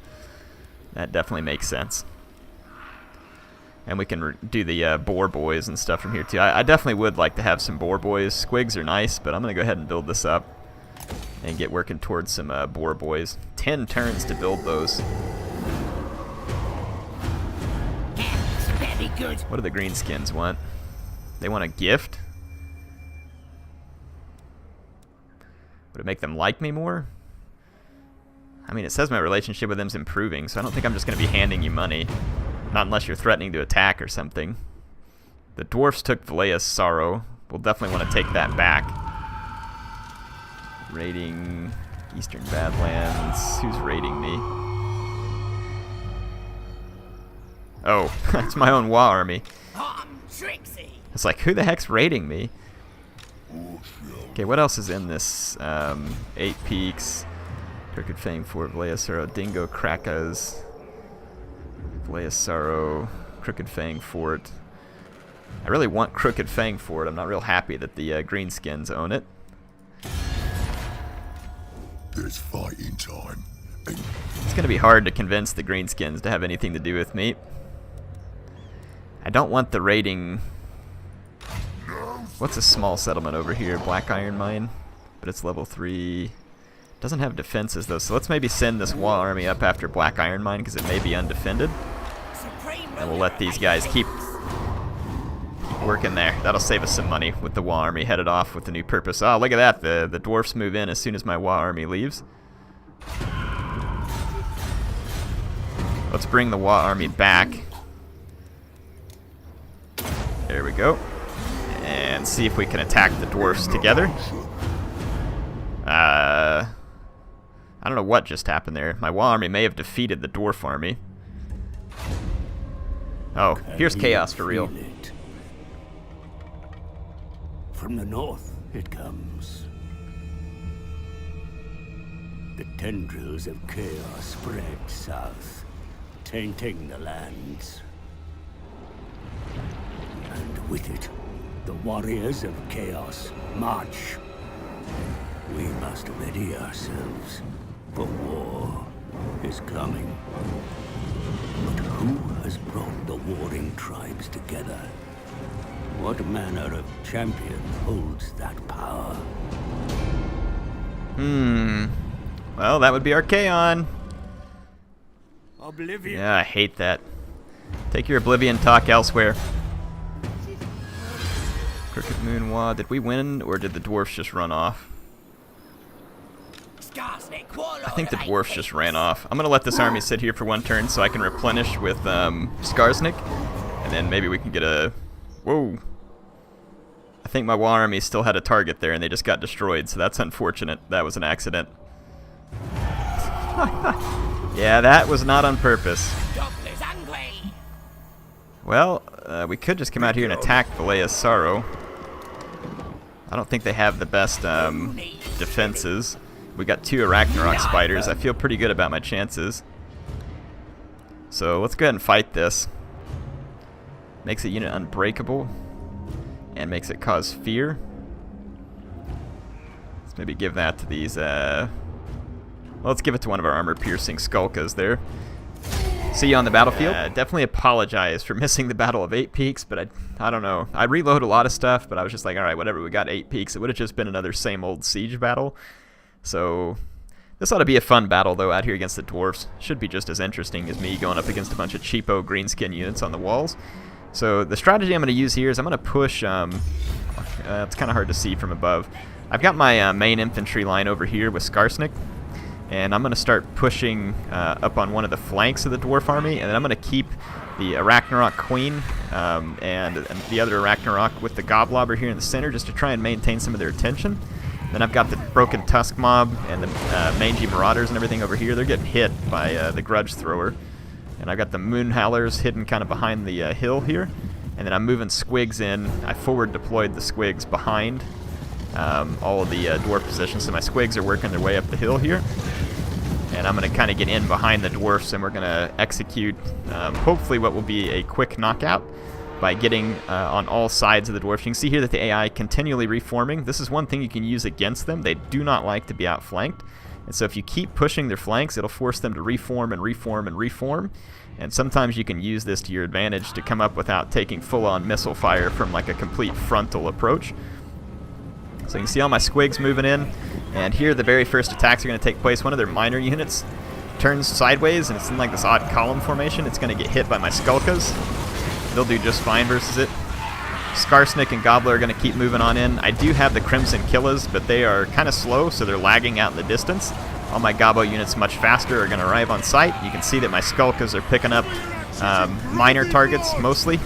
That definitely makes sense. And we can do the boar boys and stuff from here, too. I definitely would like to have some boar boys. Squigs are nice, but I'm going to go ahead and build this up and get working towards some boar boys. 10 turns to build those. That's very good. What do the greenskins want? They want a gift? Would it make them like me more? I mean, it says my relationship with them's improving, so I don't think I'm just going to be handing you money. Not unless you're threatening to attack or something. The dwarfs took Valas' sorrow. We'll definitely want to take that back. Raiding Eastern Badlands. Who's raiding me? Oh, that's my own Wa army. I'm Trixie. It's like, who the heck's raiding me? Okay, what else is in this? 8 peaks. Crooked Fang Fort, Valas Sorrow, Dingo Krakas. Valas Sorrow, Crooked Fang Fort. I really want Crooked Fang Fort. I'm not real happy that the greenskins own it. There's fighting time. It's going to be hard to convince the greenskins to have anything to do with me. I don't want the raiding... What's a small settlement over here? Black Iron Mine? But it's level 3. Doesn't have defenses, though, so let's maybe send this Wa army up after Black Iron Mine, because it may be undefended. And we'll let these guys keep working there. That'll save us some money with the Wa army headed off with the new purpose. Oh, look at that. The dwarfs move in as soon as my Wa army leaves. Let's bring the Wa army back. There we go. And see if we can attack the dwarfs together. I don't know what just happened there. My Wa army may have defeated the dwarf army. Oh, here's chaos for real. It. From the north it comes. The tendrils of chaos spread south, tainting the lands. And with it, the warriors of chaos march. We must ready ourselves, for war is coming. But who has brought the warring tribes together? What manner of champion holds that power? Well, that would be Archaon. Oblivion. Yeah, I hate that. Take your Oblivion talk elsewhere. Crooked Moon Wa. Did we win, or did the dwarfs just run off? Skarsnik, warlord I think the of dwarfs Eight just Peaks. ran off. I'm going to let this army sit here for one turn so I can replenish with Skarsnik. And then maybe we can get a... Whoa. I think my war army still had a target there and they just got destroyed, so that's unfortunate. That was an accident. Yeah, that was not on purpose. Doppler's angry. Well, we could just come out here and attack Valea's Sorrow. I don't think they have the best defenses. We got 2 Arachnarok spiders. I feel pretty good about my chances. So let's go ahead and fight this. Makes a unit unbreakable and makes it cause fear. Let's maybe give that to these. Well, let's give it to one of our armor-piercing Skulkas there. See you on the battlefield. Definitely apologize for missing the Battle of 8 Peaks, but I don't know. I reload a lot of stuff, but I was just like, alright, whatever, we got 8 Peaks. It would have just been another same old siege battle. So, this ought to be a fun battle, though, out here against the Dwarfs. Should be just as interesting as me going up against a bunch of cheapo greenskin units on the walls. So, the strategy I'm going to use here is I'm going to push... it's kind of hard to see from above. I've got my main infantry line over here with Skarsnik. And I'm going to start pushing up on one of the flanks of the dwarf army, and then I'm going to keep the Arachnarok Queen and the other Arachnarok with the Goblobber here in the center just to try and maintain some of their attention. Then I've got the Broken Tusk Mob and the Mangy Marauders and everything over here. They're getting hit by the Grudge Thrower. And I've got the Moon Howlers hidden kind of behind the hill here. And then I'm moving Squigs in. I forward deployed the Squigs behind all of the dwarf positions, so my Squigs are working their way up the hill here. And I'm going to kind of get in behind the dwarfs, and we're going to execute hopefully what will be a quick knockout by getting on all sides of the dwarfs. You can see here that the AI continually reforming. This is one thing you can use against them. They do not like to be outflanked. And so if you keep pushing their flanks, it'll force them to reform and reform and reform. And sometimes you can use this to your advantage to come up without taking full-on missile fire from like a complete frontal approach. So you can see all my Squigs moving in, and here the very first attacks are going to take place. One of their minor units turns sideways, and it's in like this odd column formation. It's going to get hit by my Skulkas. They'll do just fine versus it. Skarsnik and Gobbler are going to keep moving on in. I do have the Crimson Killas, but they are kind of slow, so they're lagging out in the distance. All my Gobbo units much faster are going to arrive on site. You can see that my Skulkas are picking up minor targets mostly.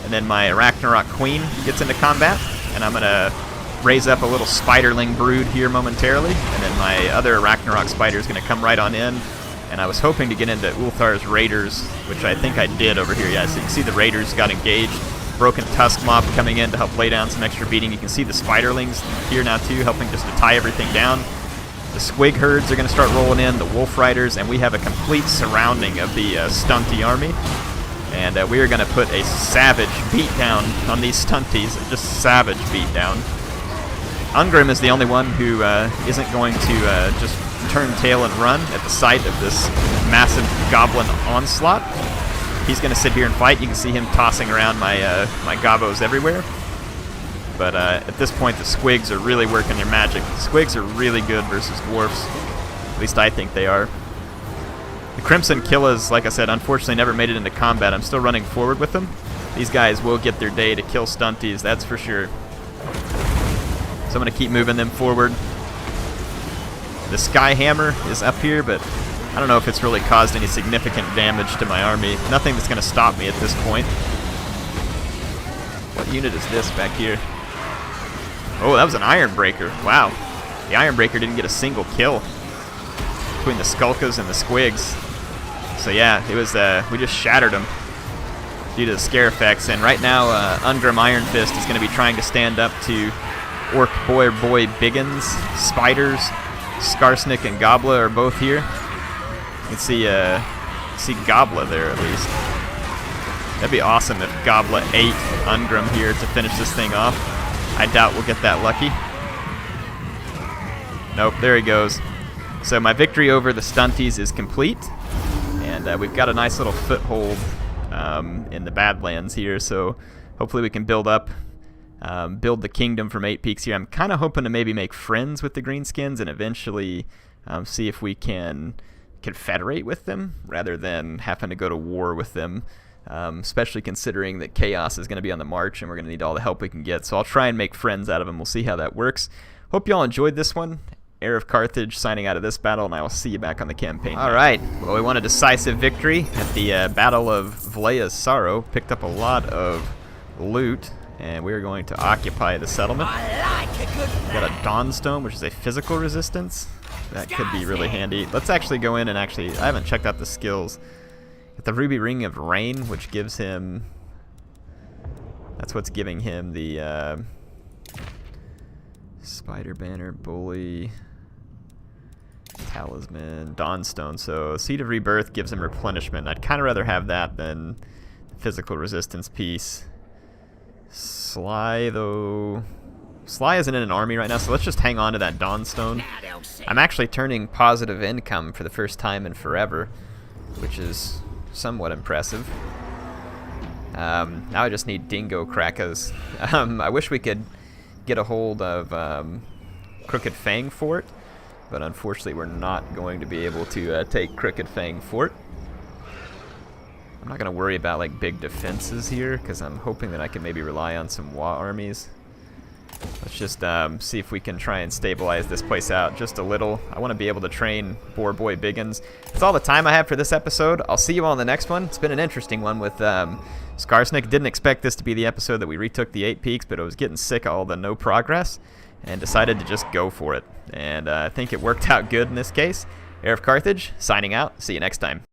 And then my Arachnarok Queen gets into combat, and I'm going to raise up a little Spiderling brood here momentarily, and then my other Arachnarok Spider is going to come right on in. And I was hoping to get into Ulthar's Raiders, which I think I did over here. Yeah, so you can see the Raiders got engaged. Broken Tusk Mob coming in to help lay down some extra beating. You can see the Spiderlings here now too, helping just to tie everything down. The Squig Herds are going to start rolling in, the Wolf Riders, and we have a complete surrounding of the Stunty army. And we are going to put a savage beatdown on these Stunties, just savage beatdown. Ungrim is the only one who isn't going to just turn tail and run at the sight of this massive goblin onslaught. He's going to sit here and fight. You can see him tossing around my my Gobbos everywhere. But at this point, the Squigs are really working their magic. The Squigs are really good versus Dwarfs. At least I think they are. The Crimson Killas, like I said, unfortunately never made it into combat. I'm still running forward with them. These guys will get their day to kill Stunties, that's for sure. So I'm going to keep moving them forward. The Sky Hammer is up here, but I don't know if it's really caused any significant damage to my army. Nothing that's going to stop me at this point. What unit is this back here? Oh, that was an Ironbreaker. Wow. The Ironbreaker didn't get a single kill between the Skulkas and the Squigs. So yeah, it was we just shattered them due to the scare effects. And right now, Ungrim Iron Fist is going to be trying to stand up to Orc Boy Biggins, Spiders, Skarsnik, and Gobbler are both here. You can see Gobbler there at least. That'd be awesome if Gobbler ate Ungrim here to finish this thing off. I doubt we'll get that lucky. Nope, there he goes. So my victory over the Stunties is complete, and we've got a nice little foothold in the Badlands here, so hopefully we can build up, build the kingdom from 8 Peaks here. I'm kind of hoping to maybe make friends with the Greenskins and eventually see if we can confederate with them rather than having to go to war with them, especially considering that Chaos is going to be on the march and we're going to need all the help we can get. So I'll try and make friends out of them. We'll see how that works. Hope you all enjoyed this one. HeirofCarthage signing out of this battle, and I will see you back on the campaign. All right. Well, we won a decisive victory at the Battle of Vlea's Sorrow. Picked up a lot of loot, and we are going to occupy the settlement. We got a Dawnstone, which is a physical resistance. That could be really handy. Let's actually go in and I haven't checked out the skills. Got the Ruby Ring of Rain, which gives him... That's what's giving him the Spider Banner, Bully, Talisman, Dawnstone. So Seed of Rebirth gives him replenishment. I'd kind of rather have that than the physical resistance piece. Sly, though... Sly isn't in an army right now, so let's just hang on to that Dawnstone. I'm actually turning positive income for the first time in forever, which is somewhat impressive. Now I just need dingo crackers. I wish we could get a hold of Crooked Fang Fort, but unfortunately we're not going to be able to take Crooked Fang Fort. I'm not going to worry about like big defenses here, because I'm hoping that I can maybe rely on some Wa armies. Let's just see if we can try and stabilize this place out just a little. I want to be able to train Boar Boy Biggins. That's all the time I have for this episode. I'll see you all in the next one. It's been an interesting one with Skarsnik. Didn't expect this to be the episode that we retook the 8 peaks, but I was getting sick of all the no progress and decided to just go for it. And I think it worked out good in this case. HeirofCarthage, signing out. See you next time.